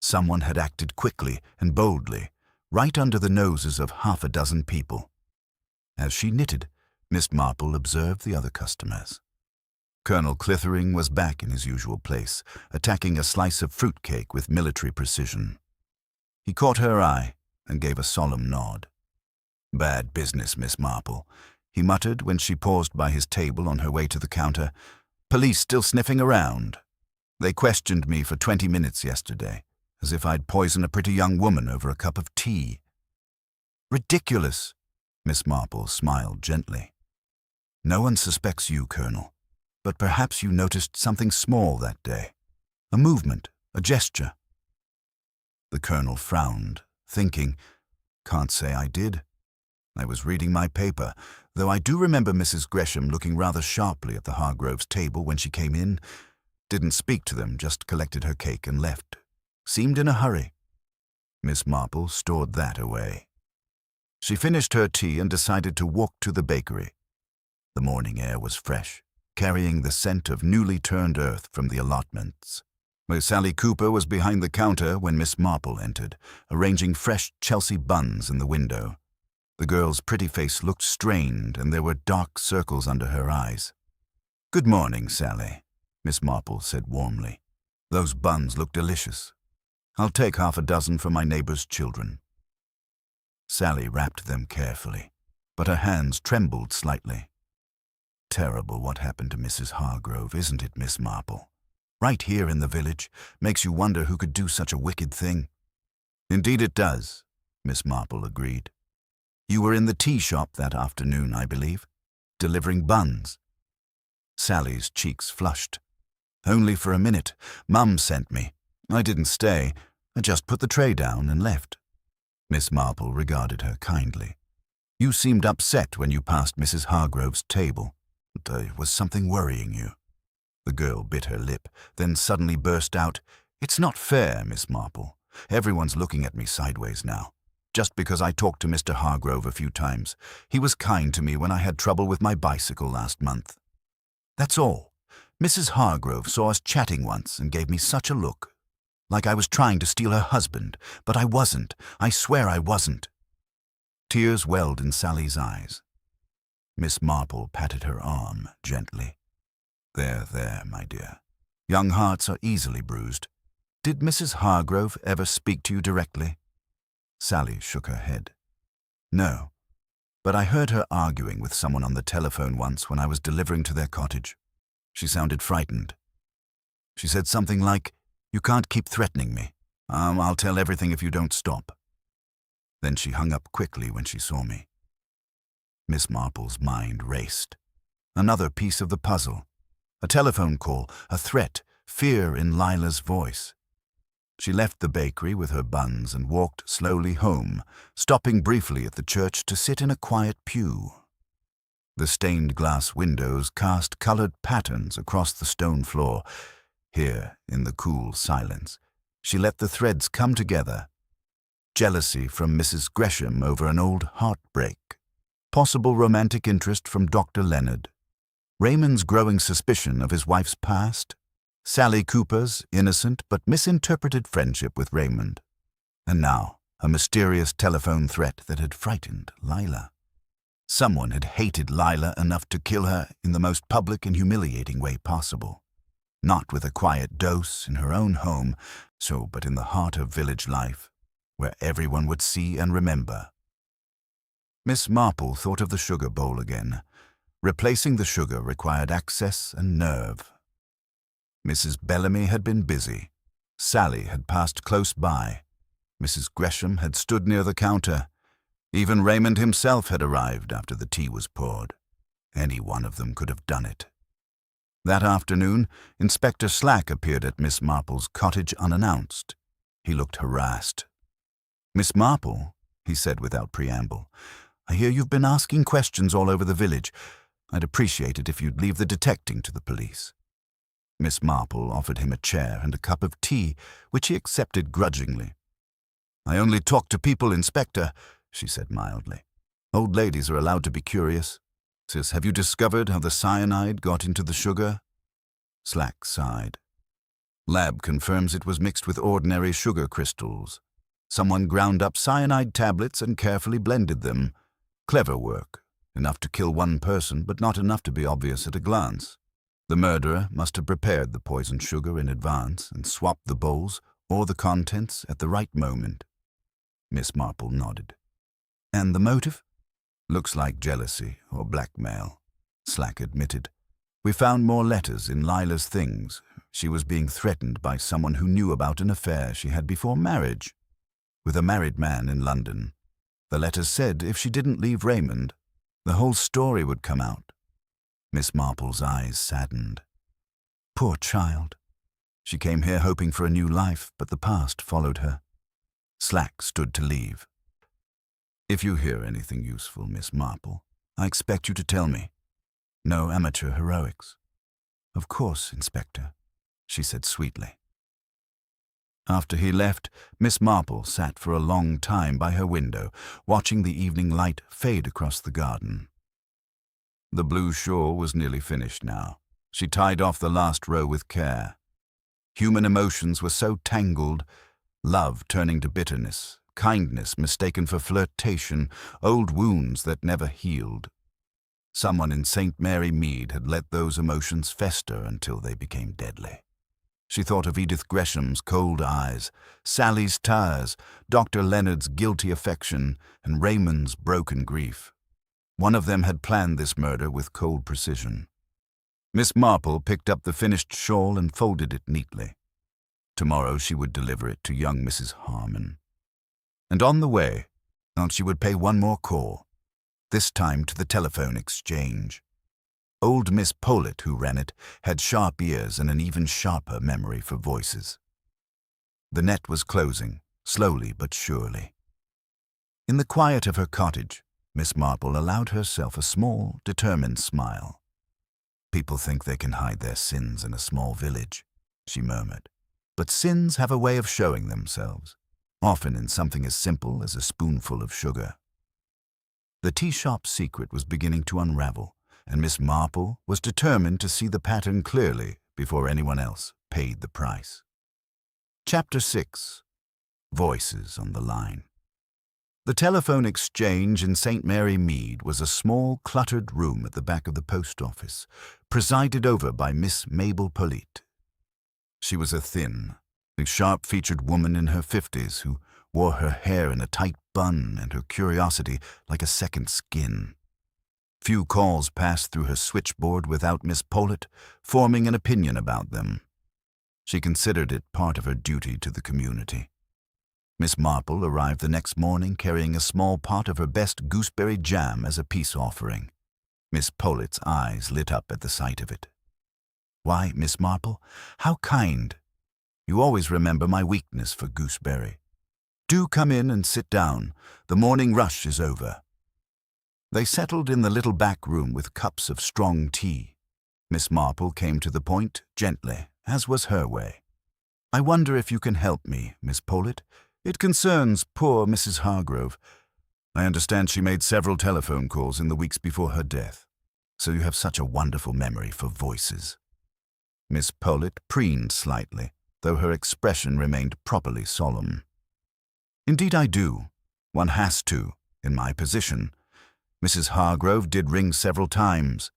Someone had acted quickly and boldly, right under the noses of 6 people. As she knitted, Miss Marple observed the other customers. Colonel Clithering was back in his usual place, attacking a slice of fruitcake with military precision. He caught her eye and gave a solemn nod. "Bad business, Miss Marple," he muttered when she paused by his table on her way to the counter. "Police still sniffing around. They questioned me for 20 minutes yesterday, as if I'd poison a pretty young woman over a cup of tea." "Ridiculous," Miss Marple smiled gently. "No one suspects you, Colonel, but perhaps you noticed something small that day. A movement, a gesture." The Colonel frowned, thinking, "Can't say I did. I was reading my paper, though I do remember Mrs. Gresham looking rather sharply at the Hargroves' table when she came in. Didn't speak to them, just collected her cake and left. Seemed in a hurry." Miss Marple stored that away. She finished her tea and decided to walk to the bakery. The morning air was fresh, carrying the scent of newly turned earth from the allotments. Where Sally Cooper was behind the counter when Miss Marple entered, arranging fresh Chelsea buns in the window. The girl's pretty face looked strained, and there were dark circles under her eyes. "Good morning, Sally," Miss Marple said warmly. "Those buns look delicious. I'll take 6 for my neighbor's children." Sally wrapped them carefully, but her hands trembled slightly. "Terrible what happened to Mrs. Hargrove, isn't it, Miss Marple? Right here in the village, makes you wonder who could do such a wicked thing." "Indeed it does," Miss Marple agreed. "You were in the tea shop that afternoon, I believe, delivering buns." Sally's cheeks flushed. "Only for a minute. Mum sent me. I didn't stay. I just put the tray down and left." Miss Marple regarded her kindly. "You seemed upset when you passed Mrs. Hargrove's table. Was something worrying you?" The girl bit her lip, then suddenly burst out, "It's not fair, Miss Marple. Everyone's looking at me sideways now. Just because I talked to Mr. Hargrove a few times. He was kind to me when I had trouble with my bicycle last month. That's all. Mrs. Hargrove saw us chatting once and gave me such a look. Like I was trying to steal her husband, but I wasn't. I swear I wasn't." Tears welled in Sally's eyes. Miss Marple patted her arm gently. There, my dear. Young hearts are easily bruised. Did Mrs. Hargrove ever speak to you directly? Sally shook her head. No, but I heard her arguing with someone on the telephone once when I was delivering to their cottage. She sounded frightened. She said something like, "You can't keep threatening me. I'll tell everything if you don't stop." Then she hung up quickly when she saw me. Miss Marple's mind raced. Another piece of the puzzle. A telephone call, a threat, fear in Lila's voice. She left the bakery with her buns and walked slowly home, stopping briefly at the church to sit in a quiet pew. The stained glass windows cast colored patterns across the stone floor. Here, in the cool silence, she let the threads come together. Jealousy from Mrs. Gresham over an old heartbreak. Possible romantic interest from Dr. Leonard. Raymond's growing suspicion of his wife's past. Sally Cooper's innocent but misinterpreted friendship with Raymond. And now, a mysterious telephone threat that had frightened Lila. Someone had hated Lila enough to kill her in the most public and humiliating way possible. Not with a quiet dose in her own home, but in the heart of village life, where everyone would see and remember. Miss Marple thought of the sugar bowl again. Replacing the sugar required access and nerve. Mrs. Bellamy had been busy. Sally had passed close by. Mrs. Gresham had stood near the counter. Even Raymond himself had arrived after the tea was poured. Any one of them could have done it. That afternoon, Inspector Slack appeared at Miss Marple's cottage unannounced. He looked harassed. "Miss Marple," he said without preamble, "I hear you've been asking questions all over the village. I'd appreciate it if you'd leave the detecting to the police." Miss Marple offered him a chair and a cup of tea, which he accepted grudgingly. "I only talk to people, Inspector," she said mildly. "Old ladies are allowed to be curious. Sis, have you discovered how the cyanide got into the sugar?" Slack sighed. "Lab confirms it was mixed with ordinary sugar crystals. Someone ground up cyanide tablets and carefully blended them. Clever work. Enough to kill one person, but not enough to be obvious at a glance. The murderer must have prepared the poisoned sugar in advance and swapped the bowls or the contents at the right moment." Miss Marple nodded. "And the motive?" "Looks like jealousy or blackmail," Slack admitted. "We found more letters in Lila's things. She was being threatened by someone who knew about an affair she had before marriage, with a married man in London. The letters said if she didn't leave Raymond, the whole story would come out." Miss Marple's eyes saddened. "Poor child. She came here hoping for a new life, but the past followed her." Slack stood to leave. "If you hear anything useful, Miss Marple, I expect you to tell me. No amateur heroics." "Of course, Inspector," she said sweetly. After he left, Miss Marple sat for a long time by her window, watching the evening light fade across the garden. The blue shawl was nearly finished now. She tied off the last row with care. Human emotions were so tangled, love turning to bitterness, kindness mistaken for flirtation, old wounds that never healed. Someone in St. Mary Mead had let those emotions fester until they became deadly. She thought of Edith Gresham's cold eyes, Sally's tears, Dr. Leonard's guilty affection, and Raymond's broken grief. One of them had planned this murder with cold precision. Miss Marple picked up the finished shawl and folded it neatly. Tomorrow she would deliver it to young Mrs. Harmon. And on the way, she would pay one more call, this time to the telephone exchange. Old Miss Pollitt, who ran it, had sharp ears and an even sharper memory for voices. The net was closing, slowly but surely. In the quiet of her cottage, Miss Marple allowed herself a small, determined smile. "People think they can hide their sins in a small village," she murmured. "But sins have a way of showing themselves, often in something as simple as a spoonful of sugar." The tea shop secret was beginning to unravel, and Miss Marple was determined to see the pattern clearly before anyone else paid the price. Chapter 6. Voices on the Line. The telephone exchange in St. Mary Mead was a small, cluttered room at the back of the post office, presided over by Miss Mabel Pollitt. She was a thin, The sharp-featured woman in her 50s who wore her hair in a tight bun and her curiosity like a second skin. Few calls passed through her switchboard without Miss Polet forming an opinion about them. She considered it part of her duty to the community. Miss Marple arrived the next morning carrying a small pot of her best gooseberry jam as a peace offering. Miss Polet's eyes lit up at the sight of it. "Why, Miss Marple, how kind! You always remember my weakness for gooseberry. Do come in and sit down. The morning rush is over." They settled in the little back room with cups of strong tea. Miss Marple came to the point gently, as was her way. "I wonder if you can help me, Miss Polet. It concerns poor Mrs. Hargrove. I understand she made several telephone calls in the weeks before her death. So you have such a wonderful memory for voices." Miss Polet preened slightly, though her expression remained properly solemn. "Indeed I do. One has to, in my position. Mrs. Hargrove did ring several times.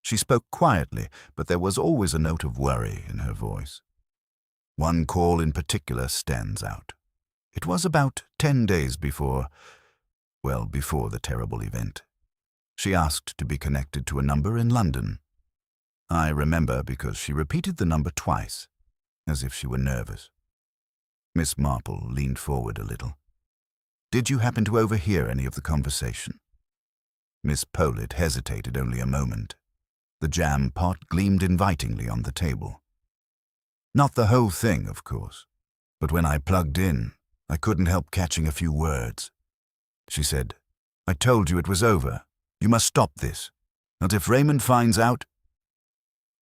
She spoke quietly, but there was always a note of worry in her voice. One call in particular stands out. It was about 10 days before the terrible event. She asked to be connected to a number in London. I remember because she repeated the number twice, as if she were nervous." Miss Marple leaned forward a little. "Did you happen to overhear any of the conversation?" Miss Polet hesitated only a moment. The jam pot gleamed invitingly on the table. "Not the whole thing, of course, but when I plugged in, I couldn't help catching a few words. She said, 'I told you it was over. You must stop this. And if Raymond finds out—'"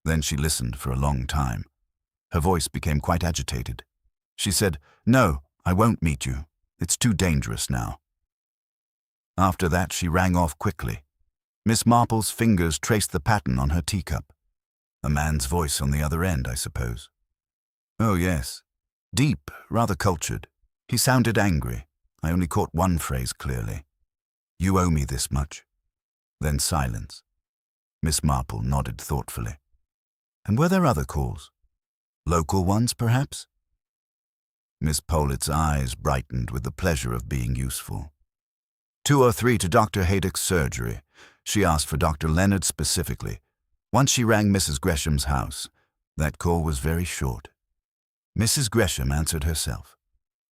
Then she listened for a long time. Her voice became quite agitated. She said, "No, I won't meet you. It's too dangerous now." After that, she rang off quickly. Miss Marple's fingers traced the pattern on her teacup. A man's voice on the other end, I suppose. "Oh, yes. Deep, rather cultured. He sounded angry. I only caught one phrase clearly. 'You owe me this much.' Then silence." Miss Marple nodded thoughtfully. "And were there other calls? Local ones, perhaps?" Miss Polet's eyes brightened with the pleasure of being useful. 2 or 3 to Dr. Haydock's surgery. She asked for Dr. Leonard specifically. Once she rang Mrs. Gresham's house. That call was very short. Mrs. Gresham answered herself.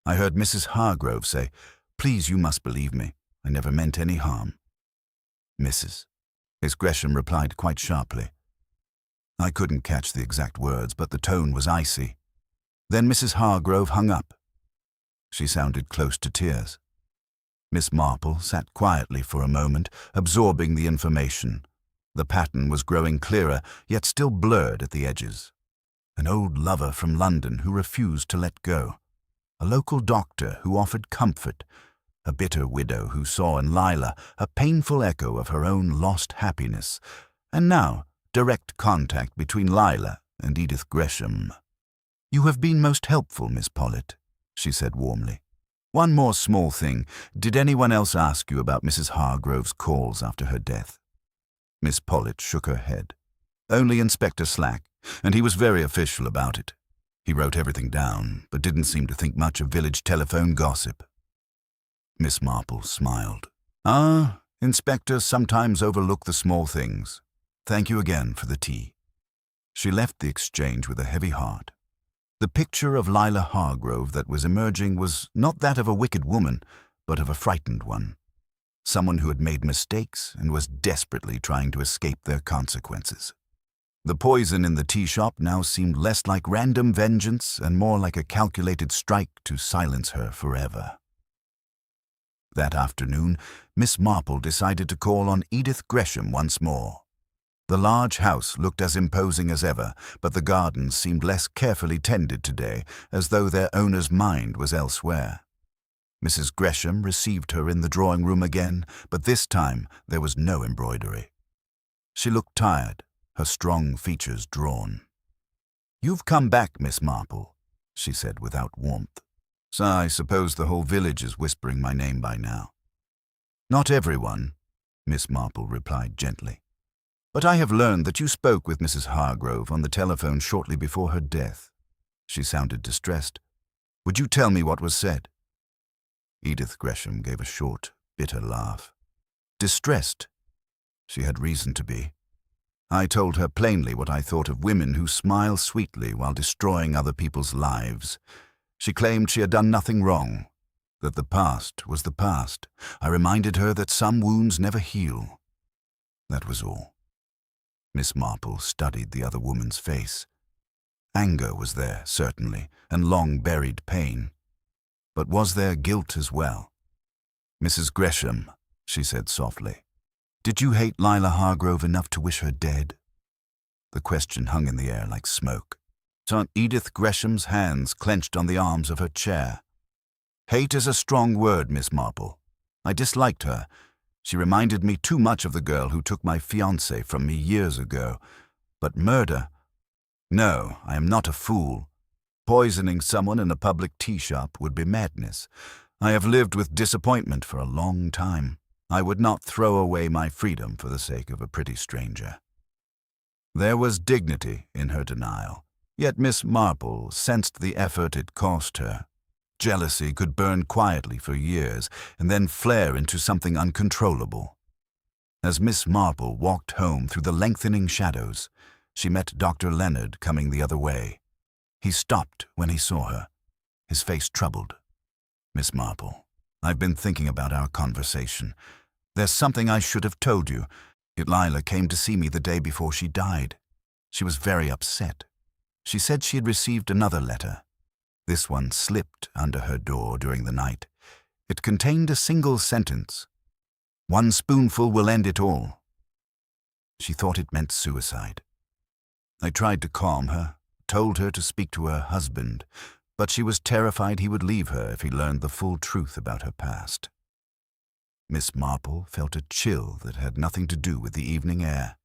I heard Mrs. Hargrove say, 'Please, you must believe me. I never meant any harm.' Mrs. Miss Gresham replied quite sharply. I couldn't catch the exact words, but the tone was icy. Then Mrs. Hargrove hung up. She sounded close to tears. Miss Marple sat quietly for a moment, absorbing the information. The pattern was growing clearer, yet still blurred at the edges. An old lover from London who refused to let go. A local doctor who offered comfort. A bitter widow who saw in Lila a painful echo of her own lost happiness. And now, direct contact between Lila and Edith Gresham. "You have been most helpful, Miss Polet," she said warmly. "One more small thing. Did anyone else ask you about Mrs. Hargrove's calls after her death?" Miss Polet shook her head. "Only Inspector Slack, and he was very official about it. He wrote everything down, but didn't seem to think much of village telephone gossip." Miss Marple smiled. "Ah, inspectors sometimes overlook the small things. Thank you again for the tea." She left the exchange with a heavy heart. The picture of Lila Hargrove that was emerging was not that of a wicked woman, but of a frightened one. Someone who had made mistakes and was desperately trying to escape their consequences. The poison in the tea shop now seemed less like random vengeance and more like a calculated strike to silence her forever. That afternoon, Miss Marple decided to call on Edith Gresham once more. The large house looked as imposing as ever, but the gardens seemed less carefully tended today, as though their owner's mind was elsewhere. Mrs. Gresham received her in the drawing-room again, but this time there was no embroidery. She looked tired, her strong features drawn. "You've come back, Miss Marple," she said without warmth. "So I suppose the whole village is whispering my name by now." "Not everyone," Miss Marple replied gently. "But I have learned that you spoke with Mrs. Hargrove on the telephone shortly before her death." She sounded distressed. Would you tell me what was said?" Edith Gresham gave a short, bitter laugh. Distressed. She had reason to be. I told her plainly what I thought of women who smile sweetly while destroying other people's lives. She claimed she had done nothing wrong, that the past was the past. I reminded her that some wounds never heal. That was all. Miss Marple studied the other woman's face. Anger was there, certainly, and long-buried pain. But was there guilt as well? "Mrs. Gresham," she said softly, "did you hate Lila Hargrove enough to wish her dead?" The question hung in the air like smoke. Aunt Edith Gresham's hands clenched on the arms of her chair. "Hate is a strong word, Miss Marple. I disliked her. She reminded me too much of the girl who took my fiancé from me years ago. But murder? No, I am not a fool. Poisoning someone in a public tea shop would be madness. I have lived with disappointment for a long time. I would not throw away my freedom for the sake of a pretty stranger." There was dignity in her denial, yet Miss Marple sensed the effort it cost her. Jealousy could burn quietly for years and then flare into something uncontrollable. As Miss Marple walked home through the lengthening shadows, she met Dr. Leonard coming the other way. He stopped when he saw her, his face troubled. "Miss Marple, I've been thinking about our conversation. There's something I should have told you. Lila came to see me the day before she died. She was very upset. She said she had received another letter. This one slipped under her door during the night. It contained a single sentence. 'One spoonful will end it all.' She thought it meant suicide. I tried to calm her, told her to speak to her husband, but she was terrified he would leave her if he learned the full truth about her past." Miss Marple felt a chill that had nothing to do with the evening air.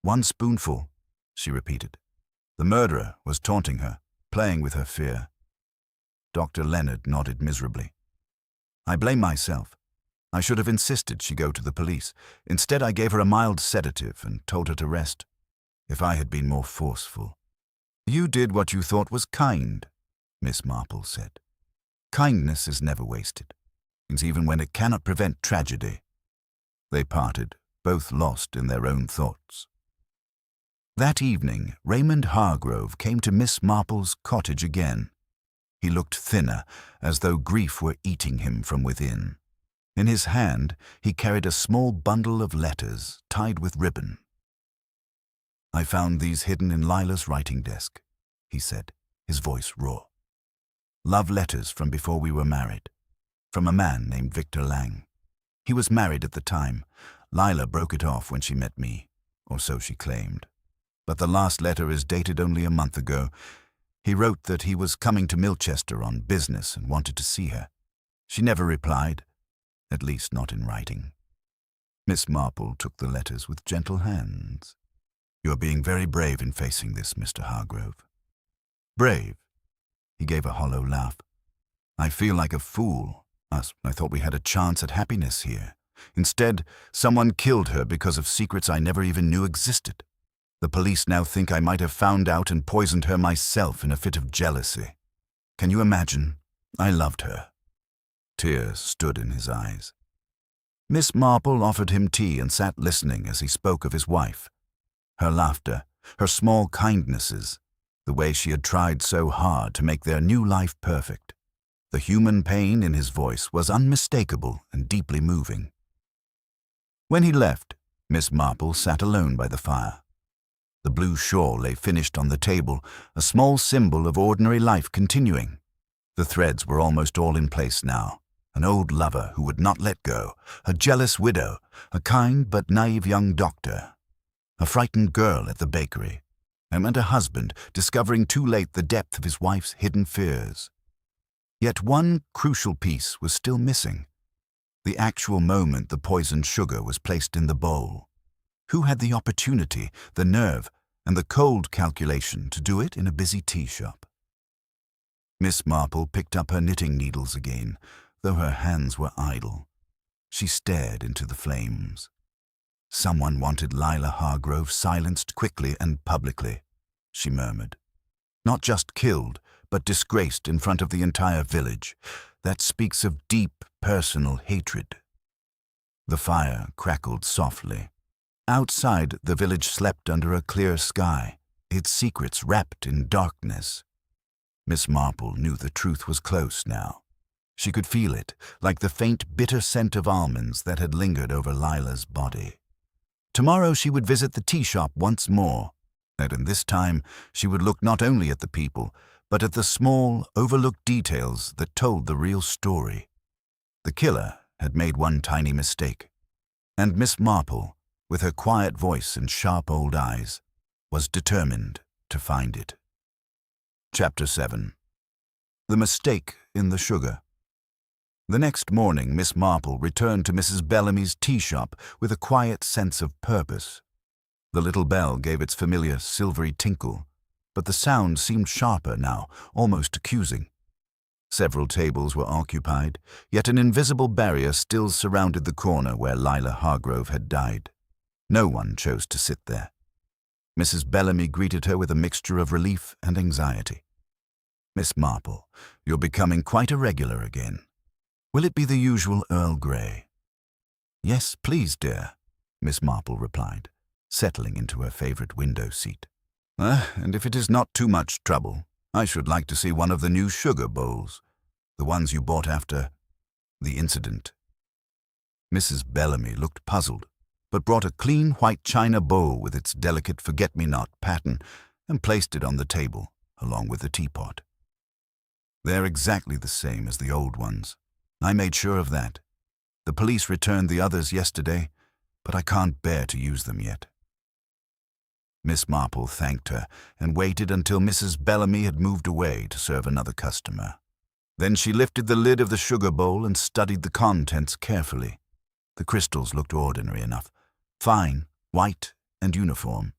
"One spoonful," she repeated. The murderer was taunting her, playing with her fear. Dr. Leonard nodded miserably. "I blame myself. I should have insisted she go to the police. Instead, I gave her a mild sedative and told her to rest. If I had been more forceful." "You did what you thought was kind," Miss Marple said. "Kindness is never wasted, even when it cannot prevent tragedy." They parted, both lost in their own thoughts. That evening, Raymond Hargrove came to Miss Marple's cottage again. He looked thinner, as though grief were eating him from within. In his hand, he carried a small bundle of letters tied with ribbon. "I found these hidden in Lila's writing desk," he said, his voice raw. "Love letters from before we were married, from a man named Victor Lang. He was married at the time. Lila broke it off when she met me, or so she claimed. But the last letter is dated only a month ago. He wrote that he was coming to Milchester on business and wanted to see her. She never replied, at least not in writing." Miss Marple took the letters with gentle hands. "You are being very brave in facing this, Mr. Hargrove." "Brave?" He gave a hollow laugh. "I feel like a fool. I thought we had a chance at happiness here. Instead, someone killed her because of secrets I never even knew existed. The police now think I might have found out and poisoned her myself in a fit of jealousy. Can you imagine? I loved her." Tears stood in his eyes. Miss Marple offered him tea and sat listening as he spoke of his wife. Her laughter, her small kindnesses, the way she had tried so hard to make their new life perfect. The human pain in his voice was unmistakable and deeply moving. When he left, Miss Marple sat alone by the fire. The blue shawl lay finished on the table, a small symbol of ordinary life continuing. The threads were almost all in place now. An old lover who would not let go, a jealous widow, a kind but naive young doctor, a frightened girl at the bakery, and a husband discovering too late the depth of his wife's hidden fears. Yet one crucial piece was still missing. The actual moment the poisoned sugar was placed in the bowl. Who had the opportunity, the nerve, and the cold calculation to do it in a busy tea shop? Miss Marple picked up her knitting needles again, though her hands were idle. She stared into the flames. "Someone wanted Lila Hargrove silenced quickly and publicly," she murmured. "Not just killed, but disgraced in front of the entire village. That speaks of deep personal hatred. The fire crackled softly. Outside, the village slept under a clear sky, its secrets wrapped in darkness. Miss Marple knew the truth was close now. She could feel it, like the faint, bitter scent of almonds that had lingered over Lila's body. Tomorrow she would visit the tea shop once more, and this time she would look not only at the people, but at the small, overlooked details that told the real story. The killer had made one tiny mistake, and Miss Marple, with her quiet voice and sharp old eyes, was determined to find it. Chapter 7. The Mistake in the Sugar. The next morning, Miss Marple returned to Mrs. Bellamy's tea shop with a quiet sense of purpose. The little bell gave its familiar silvery tinkle, but the sound seemed sharper now, almost accusing. Several tables were occupied, yet an invisible barrier still surrounded the corner where Lila Hargrove had died. No one chose to sit there. Mrs. Bellamy greeted her with a mixture of relief and anxiety. "Miss Marple, you're becoming quite a regular again. Will it be the usual Earl Grey?" "Yes, please, dear," Miss Marple replied, settling into her favorite window seat. And if it is not too much trouble, I should like to see one of the new sugar bowls, the ones you bought after the incident." Mrs. Bellamy looked puzzled, but brought a clean white china bowl with its delicate forget-me-not pattern and placed it on the table, along with the teapot. "They're exactly the same as the old ones. I made sure of that. The police returned the others yesterday, but I can't bear to use them yet." Miss Marple thanked her and waited until Mrs. Bellamy had moved away to serve another customer. Then she lifted the lid of the sugar bowl and studied the contents carefully. The crystals looked ordinary enough, fine, white, and uniform.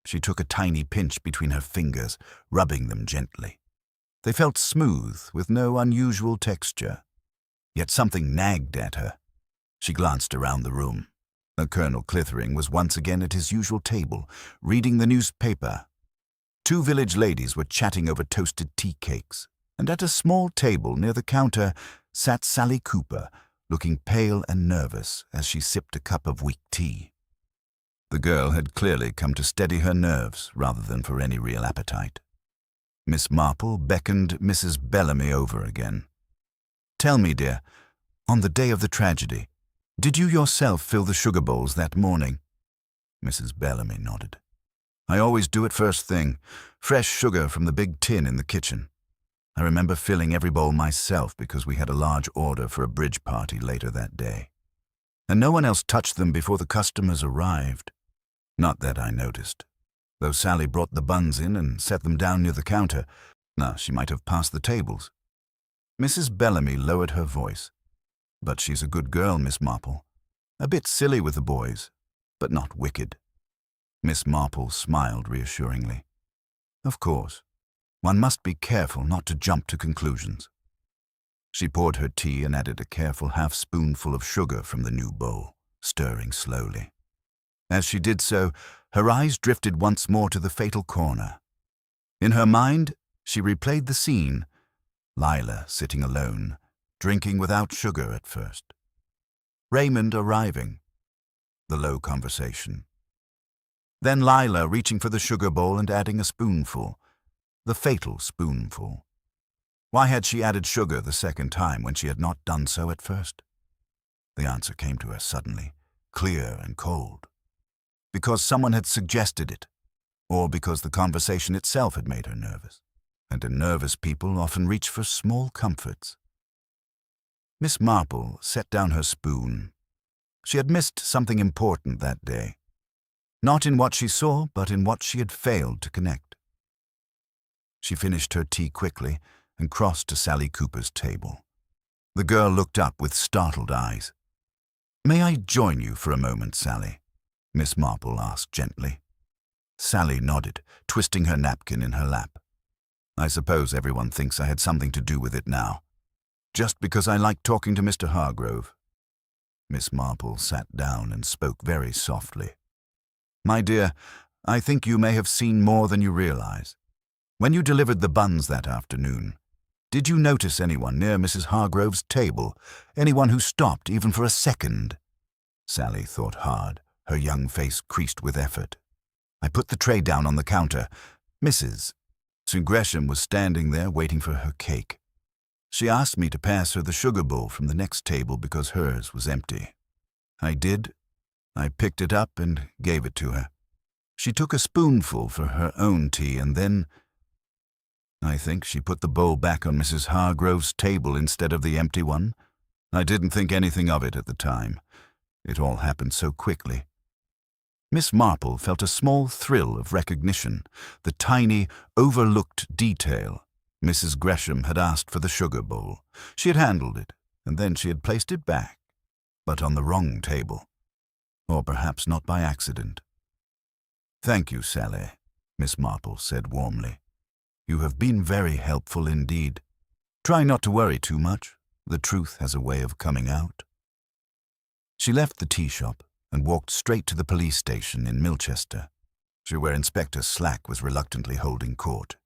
She took a tiny pinch between her fingers, rubbing them gently. They felt smooth, with no unusual texture. Yet something nagged at her. She glanced around the room. Colonel Clithering was once again at his usual table, reading the newspaper. Two village ladies were chatting over toasted tea cakes, and at a small table near the counter sat Sally Cooper, looking pale and nervous as she sipped a cup of weak tea. The girl had clearly come to steady her nerves rather than for any real appetite. Miss Marple beckoned Mrs. Bellamy over again. "Tell me, dear, on the day of the tragedy, did you yourself fill the sugar bowls that morning?" Mrs. Bellamy nodded. "I always do it first thing, fresh sugar from the big tin in the kitchen. I remember filling every bowl myself because we had a large order for a bridge party later that day. And no one else touched them before the customers arrived. Not that I noticed, though Sally brought the buns in and set them down near the counter. Now, she might have passed the tables." Mrs. Bellamy lowered her voice. "But she's a good girl, Miss Marple. A bit silly with the boys, but not wicked." Miss Marple smiled reassuringly. "Of course. One must be careful not to jump to conclusions." She poured her tea and added a careful half-spoonful of sugar from the new bowl, stirring slowly. As she did so, her eyes drifted once more to the fatal corner. In her mind, she replayed the scene, Lila sitting alone, drinking without sugar at first. Raymond arriving. The low conversation. Then Lila reaching for the sugar bowl and adding a spoonful. The fatal spoonful. Why had she added sugar the second time when she had not done so at first? The answer came to her suddenly, clear and cold. Because someone had suggested it, or because the conversation itself had made her nervous. And nervous people often reach for small comforts. Miss Marple set down her spoon. She had missed something important that day. Not in what she saw, but in what she had failed to connect. She finished her tea quickly and crossed to Sally Cooper's table. The girl looked up with startled eyes. "May I join you for a moment, Sally?" Miss Marple asked gently. Sally nodded, twisting her napkin in her lap. "I suppose everyone thinks I had something to do with it now. Just because I like talking to Mr. Hargrove." Miss Marple sat down and spoke very softly. "My dear, I think you may have seen more than you realize. When you delivered the buns that afternoon, did you notice anyone near Mrs. Hargrove's table? Anyone who stopped even for a second?" Sally thought hard, her young face creased with effort. "I put the tray down on the counter. Mrs. Sue Gresham was standing there waiting for her cake. She asked me to pass her the sugar bowl from the next table because hers was empty. I did. I picked it up and gave it to her. She took a spoonful for her own tea, and then I think she put the bowl back on Mrs. Hargrove's table instead of the empty one. I didn't think anything of it at the time. It all happened so quickly." Miss Marple felt a small thrill of recognition, the tiny, overlooked detail. Mrs. Gresham had asked for the sugar bowl. She had handled it, and then she had placed it back, but on the wrong table. Or perhaps not by accident. "Thank you, Sally," Miss Marple said warmly. "You have been very helpful indeed. Try not to worry too much. The truth has a way of coming out." She left the tea shop and walked straight to the police station in Milchester, where Inspector Slack was reluctantly holding court.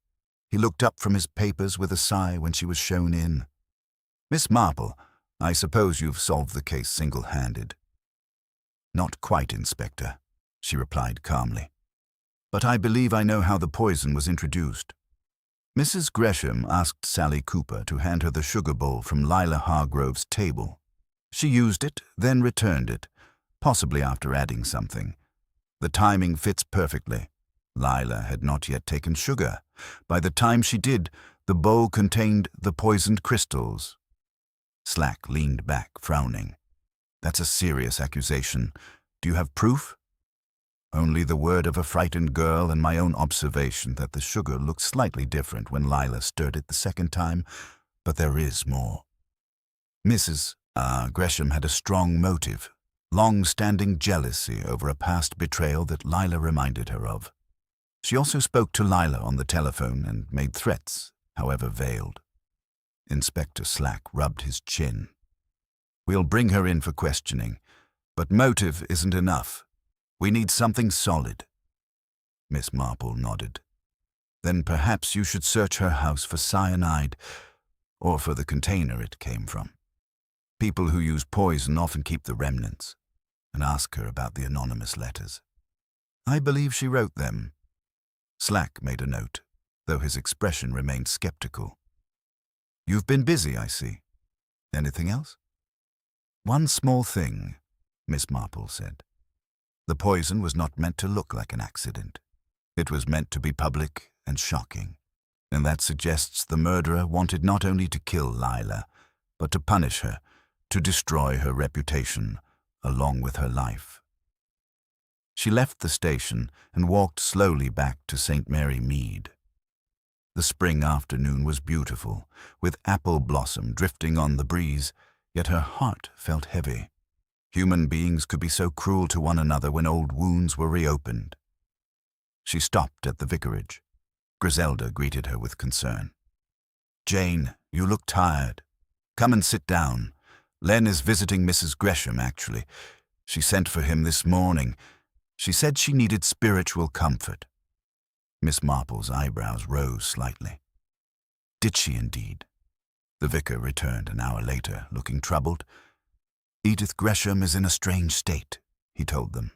He looked up from his papers with a sigh when she was shown in. "Miss Marple, I suppose you've solved the case single-handed." "Not quite, Inspector," she replied calmly. "But I believe I know how the poison was introduced." Mrs. Gresham asked Sally Cooper to hand her the sugar bowl from Lila Hargrove's table. She used it, then returned it, possibly after adding something. The timing fits perfectly. Lila had not yet taken sugar. By the time she did, the bowl contained the poisoned crystals. Slack leaned back, frowning. "That's a serious accusation. Do you have proof?" "Only the word of a frightened girl and my own observation that the sugar looked slightly different when Lila stirred it the second time, but there is more. Mrs. Gresham had a strong motive, long-standing jealousy over a past betrayal that Lila reminded her of. She also spoke to Lila on the telephone and made threats, however veiled." Inspector Slack rubbed his chin. "We'll bring her in for questioning, but motive isn't enough. We need something solid." Miss Marple nodded. "Then perhaps you should search her house for cyanide, or for the container it came from. People who use poison often keep the remnants, and ask her about the anonymous letters. I believe she wrote them." Slack made a note, though his expression remained skeptical. "You've been busy, I see. Anything else?" "One small thing," Miss Marple said. "The poison was not meant to look like an accident. It was meant to be public and shocking, and that suggests the murderer wanted not only to kill Lila, but to punish her, to destroy her reputation, along with her life." She left the station and walked slowly back to St. Mary Mead. The spring afternoon was beautiful, with apple blossom drifting on the breeze, yet her heart felt heavy. Human beings could be so cruel to one another when old wounds were reopened. She stopped at the vicarage. Griselda greeted her with concern. "Jane, you look tired. Come and sit down. Len is visiting Mrs. Gresham, actually. She sent for him this morning. She said she needed spiritual comfort." Miss Marple's eyebrows rose slightly. "Did she indeed?" The vicar returned an hour later, looking troubled. "Edith Gresham is in a strange state," he told them.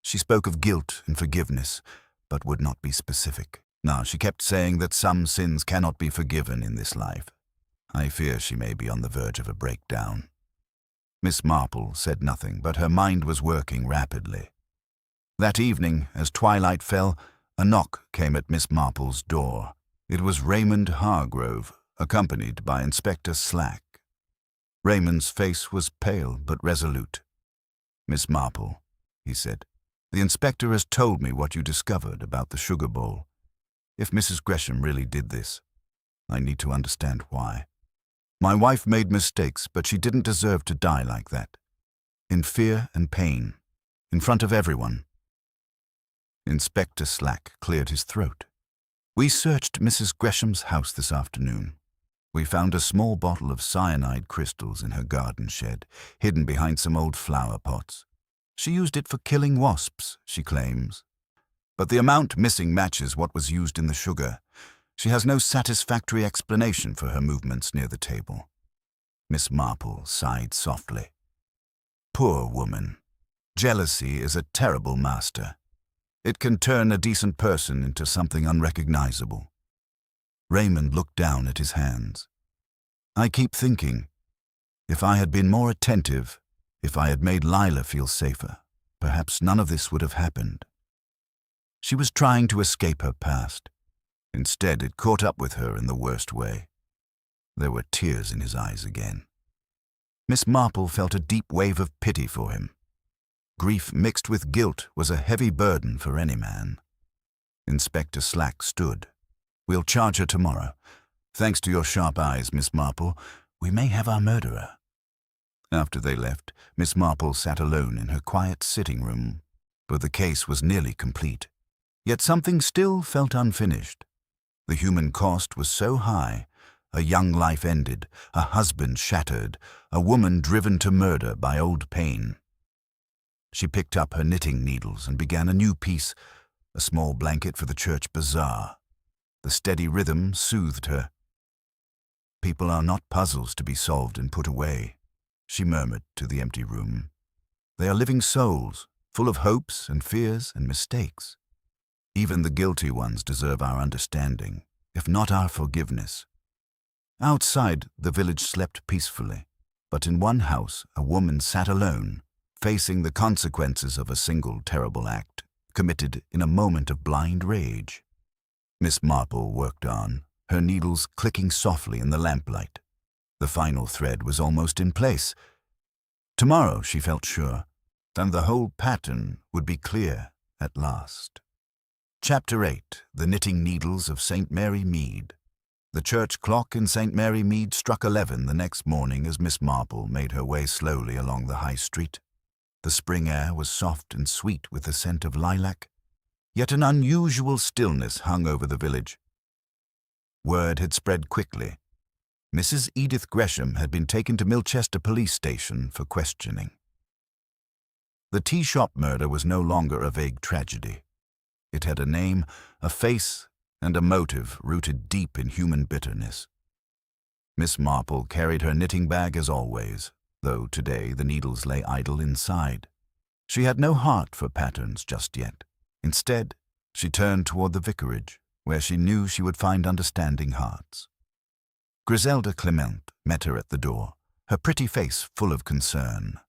"She spoke of guilt and forgiveness, but would not be specific. Now, she kept saying that some sins cannot be forgiven in this life. I fear she may be on the verge of a breakdown." Miss Marple said nothing, but her mind was working rapidly. That evening, as twilight fell, a knock came at Miss Marple's door. It was Raymond Hargrove, accompanied by Inspector Slack. Raymond's face was pale but resolute. "Miss Marple," he said, "the inspector has told me what you discovered about the sugar bowl. If Mrs. Gresham really did this, I need to understand why. My wife made mistakes, but she didn't deserve to die like that. In fear and pain, in front of everyone." Inspector Slack cleared his throat. "We searched Mrs. Gresham's house this afternoon. We found a small bottle of cyanide crystals in her garden shed, hidden behind some old flower pots. She used it for killing wasps, she claims. But the amount missing matches what was used in the sugar. She has no satisfactory explanation for her movements near the table. Miss Marple sighed softly. Poor woman. Jealousy is a terrible master. It can turn a decent person into something unrecognizable. Raymond looked down at his hands. I keep thinking, if I had been more attentive, if I had made Lila feel safer, perhaps none of this would have happened. She was trying to escape her past. Instead, it caught up with her in the worst way. There were tears in his eyes again. Miss Marple felt a deep wave of pity for him. Grief mixed with guilt was a heavy burden for any man. Inspector Slack stood. We'll charge her tomorrow. Thanks to your sharp eyes, Miss Marple, we may have our murderer. After they left, Miss Marple sat alone in her quiet sitting room, for the case was nearly complete. Yet something still felt unfinished. The human cost was so high, a young life ended, a husband shattered, a woman driven to murder by old pain. She picked up her knitting needles and began a new piece, a small blanket for the church bazaar. The steady rhythm soothed her. People are not puzzles to be solved and put away, she murmured to the empty room. They are living souls, full of hopes and fears and mistakes. Even the guilty ones deserve our understanding, if not our forgiveness. Outside, the village slept peacefully, but in one house a woman sat alone, facing the consequences of a single terrible act, committed in a moment of blind rage. Miss Marple worked on, her needles clicking softly in the lamplight. The final thread was almost in place. Tomorrow, she felt sure, and the whole pattern would be clear at last. Chapter 8. The Knitting Needles of St. Mary Mead. The church clock in St. Mary Mead struck 11 the next morning as Miss Marple made her way slowly along the high street. The spring air was soft and sweet with the scent of lilac, yet an unusual stillness hung over the village. Word had spread quickly. Mrs. Edith Gresham had been taken to Milchester Police Station for questioning. The tea shop murder was no longer a vague tragedy. It had a name, a face, and a motive rooted deep in human bitterness. Miss Marple carried her knitting bag as always, though today the needles lay idle inside. She had no heart for patterns just yet. Instead, she turned toward the vicarage, where she knew she would find understanding hearts. Griselda Clement met her at the door, her pretty face full of concern.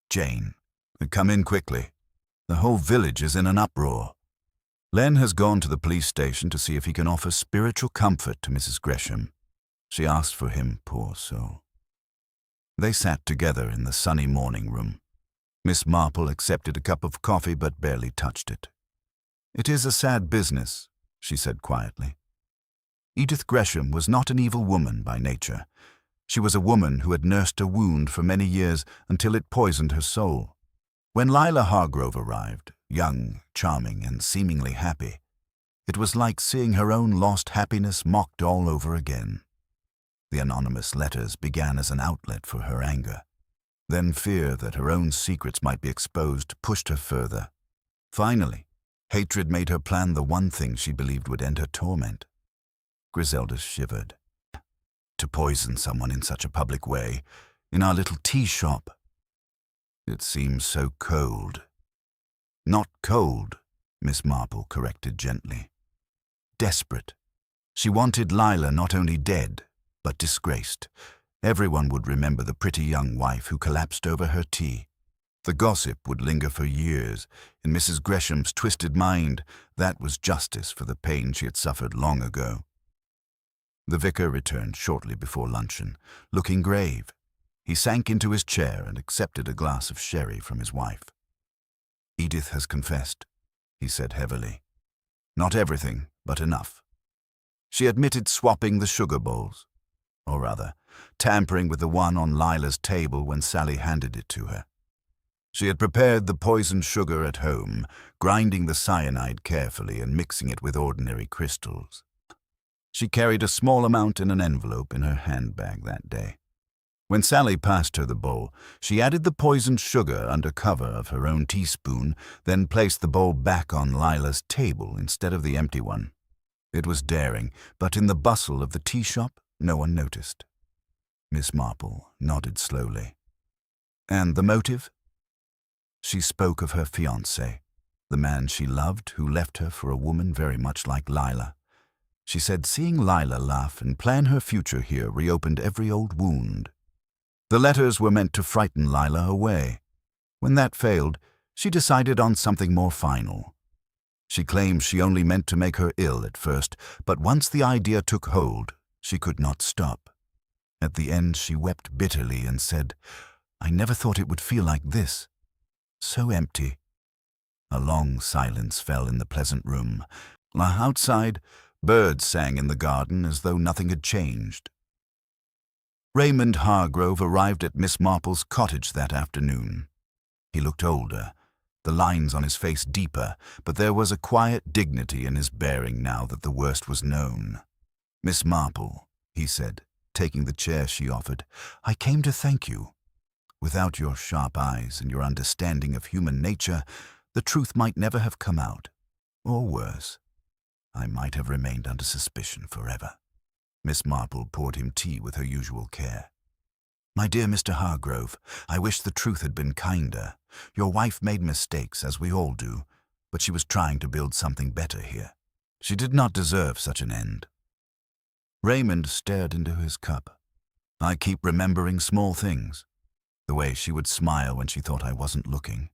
Jane, come in quickly. The whole village is in an uproar. Len has gone to the police station to see if he can offer spiritual comfort to Mrs. Gresham. She asked for him, poor soul. They sat together in the sunny morning room. Miss Marple accepted a cup of coffee but barely touched it. It is a sad business, she said quietly. Edith Gresham was not an evil woman by nature. She was a woman who had nursed a wound for many years until it poisoned her soul. When Lila Hargrove arrived, young, charming, and seemingly happy, it was like seeing her own lost happiness mocked all over again. The anonymous letters began as an outlet for her anger. Then fear that her own secrets might be exposed pushed her further. Finally, hatred made her plan the one thing she believed would end her torment. Griselda shivered. To poison someone in such a public way, in our little tea shop. It seems so cold. Not cold, Miss Marple corrected gently. Desperate. She wanted Lila not only dead, but disgraced. Everyone would remember the pretty young wife who collapsed over her tea. The gossip would linger for years. In Mrs. Gresham's twisted mind, that was justice for the pain she had suffered long ago. The vicar returned shortly before luncheon, looking grave. He sank into his chair and accepted a glass of sherry from his wife. Edith has confessed, he said heavily. Not everything, but enough. She admitted swapping the sugar bowls, or rather, tampering with the one on Lila's table when Sally handed it to her. She had prepared the poisoned sugar at home, grinding the cyanide carefully and mixing it with ordinary crystals. She carried a small amount in an envelope in her handbag that day. When Sally passed her the bowl, she added the poisoned sugar under cover of her own teaspoon, then placed the bowl back on Lila's table instead of the empty one. It was daring, but in the bustle of the tea shop, no one noticed. Miss Marple nodded slowly. And the motive? She spoke of her fiancé, the man she loved who left her for a woman very much like Lila. She said seeing Lila laugh and plan her future here reopened every old wound. The letters were meant to frighten Lila away. When that failed, she decided on something more final. She claims she only meant to make her ill at first, but once the idea took hold, she could not stop. At the end, she wept bitterly and said, "I never thought it would feel like this. So empty." A long silence fell in the pleasant room. Outside, birds sang in the garden as though nothing had changed. Raymond Hargrove arrived at Miss Marple's cottage that afternoon. He looked older, the lines on his face deeper, but there was a quiet dignity in his bearing now that the worst was known. "Miss Marple," he said, taking the chair she offered, "I came to thank you. Without your sharp eyes and your understanding of human nature, the truth might never have come out. Or worse, I might have remained under suspicion forever." Miss Marple poured him tea with her usual care. "My dear Mr. Hargrove, I wish the truth had been kinder. Your wife made mistakes, as we all do, but she was trying to build something better here. She did not deserve such an end." Raymond stared into his cup. "I keep remembering small things. The way she would smile when she thought I wasn't looking.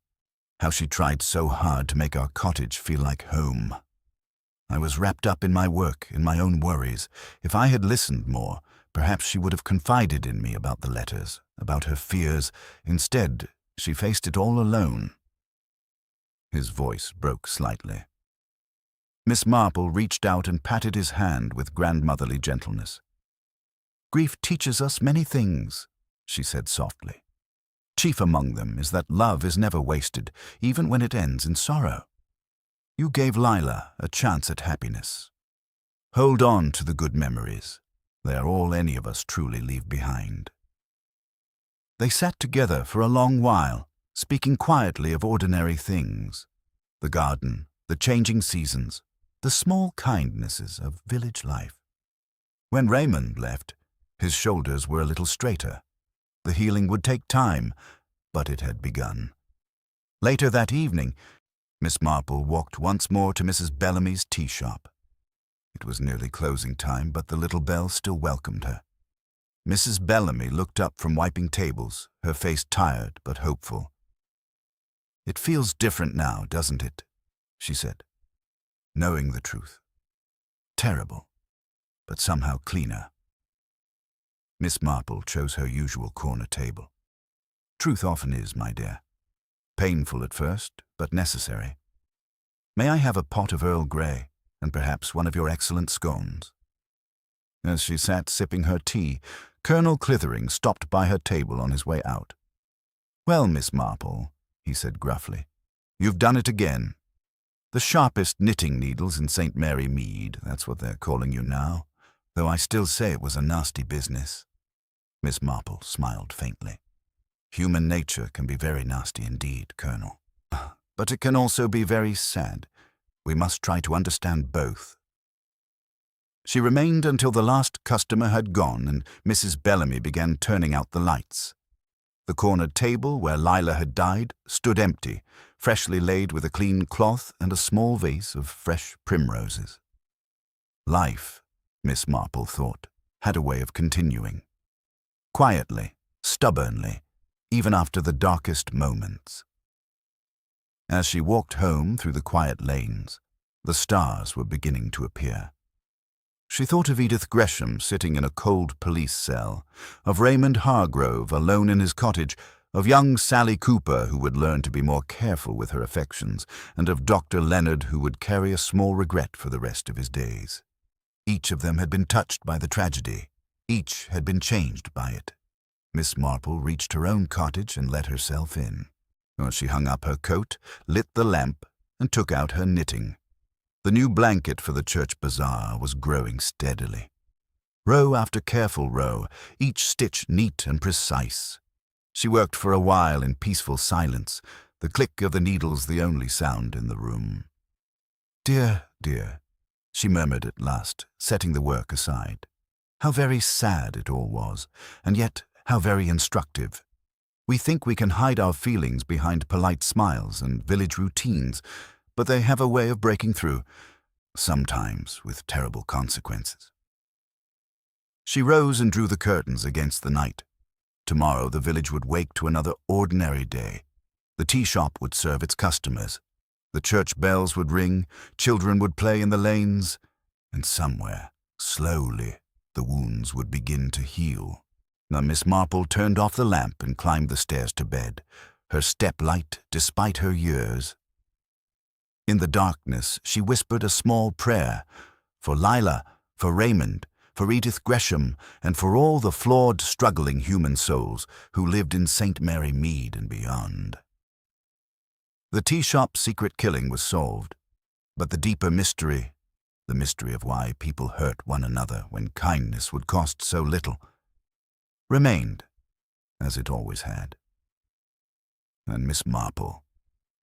How she tried so hard to make our cottage feel like home. I was wrapped up in my work, in my own worries. If I had listened more, perhaps she would have confided in me about the letters, about her fears. Instead, she faced it all alone." His voice broke slightly. Miss Marple reached out and patted his hand with grandmotherly gentleness. "Grief teaches us many things," she said softly. "Chief among them is that love is never wasted, even when it ends in sorrow. You gave Lila a chance at happiness. Hold on to the good memories. They are all any of us truly leave behind." They sat together for a long while, speaking quietly of ordinary things. The garden, the changing seasons, the small kindnesses of village life. When Raymond left, his shoulders were a little straighter. The healing would take time, but it had begun. Later that evening, Miss Marple walked once more to Mrs. Bellamy's tea shop. It was nearly closing time, but the little bell still welcomed her. Mrs. Bellamy looked up from wiping tables, her face tired but hopeful. "It feels different now, doesn't it?" she said. "Knowing the truth. Terrible, but somehow cleaner." Miss Marple chose her usual corner table. "Truth often is, my dear. Painful at first, but necessary. May I have a pot of Earl Grey, and perhaps one of your excellent scones?" As she sat sipping her tea, Colonel Clithering stopped by her table on his way out. "Well, Miss Marple," he said gruffly, "you've done it again. The sharpest knitting needles in St. Mary Mead, that's what they're calling you now, though I still say it was a nasty business." Miss Marple smiled faintly. "Human nature can be very nasty indeed, Colonel. But it can also be very sad. We must try to understand both." She remained until the last customer had gone and Mrs. Bellamy began turning out the lights. The corner table where Lila had died stood empty, freshly laid with a clean cloth and a small vase of fresh primroses. Life, Miss Marple thought, had a way of continuing. Quietly, stubbornly, even after the darkest moments. As she walked home through the quiet lanes, the stars were beginning to appear. She thought of Edith Gresham sitting in a cold police cell, of Raymond Hargrove alone in his cottage, of young Sally Cooper who would learn to be more careful with her affections, and of Dr. Leonard who would carry a small regret for the rest of his days. Each of them had been touched by the tragedy. Each had been changed by it. Miss Marple reached her own cottage and let herself in. She hung up her coat, lit the lamp, and took out her knitting. The new blanket for the church bazaar was growing steadily. Row after careful row, each stitch neat and precise. She worked for a while in peaceful silence, the click of the needles the only sound in the room. "Dear, dear," she murmured at last, setting the work aside. How very sad it all was, and yet how very instructive. We think we can hide our feelings behind polite smiles and village routines, but they have a way of breaking through, sometimes with terrible consequences. She rose and drew the curtains against the night. Tomorrow the village would wake to another ordinary day. The tea shop would serve its customers. The church bells would ring, children would play in the lanes, and somewhere, slowly, the wounds would begin to heal. Now Miss Marple turned off the lamp and climbed the stairs to bed, her step light despite her years. In the darkness she whispered a small prayer for Lila, for Raymond, for Edith Gresham, and for all the flawed, struggling human souls who lived in St. Mary Mead and beyond. The tea shop's secret killing was solved, but the deeper mystery, the mystery of why people hurt one another when kindness would cost so little, remained, as it always had. And Miss Marple,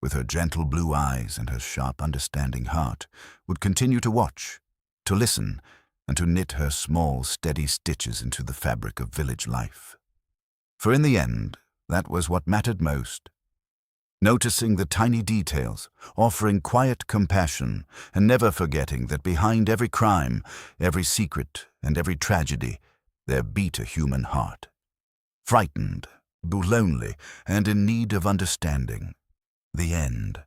with her gentle blue eyes and her sharp, understanding heart, would continue to watch, to listen, and to knit her small, steady stitches into the fabric of village life. For in the end, that was what mattered most. Noticing the tiny details, offering quiet compassion, and never forgetting that behind every crime, every secret, and every tragedy, there beat a human heart. Frightened, lonely, and in need of understanding. The end.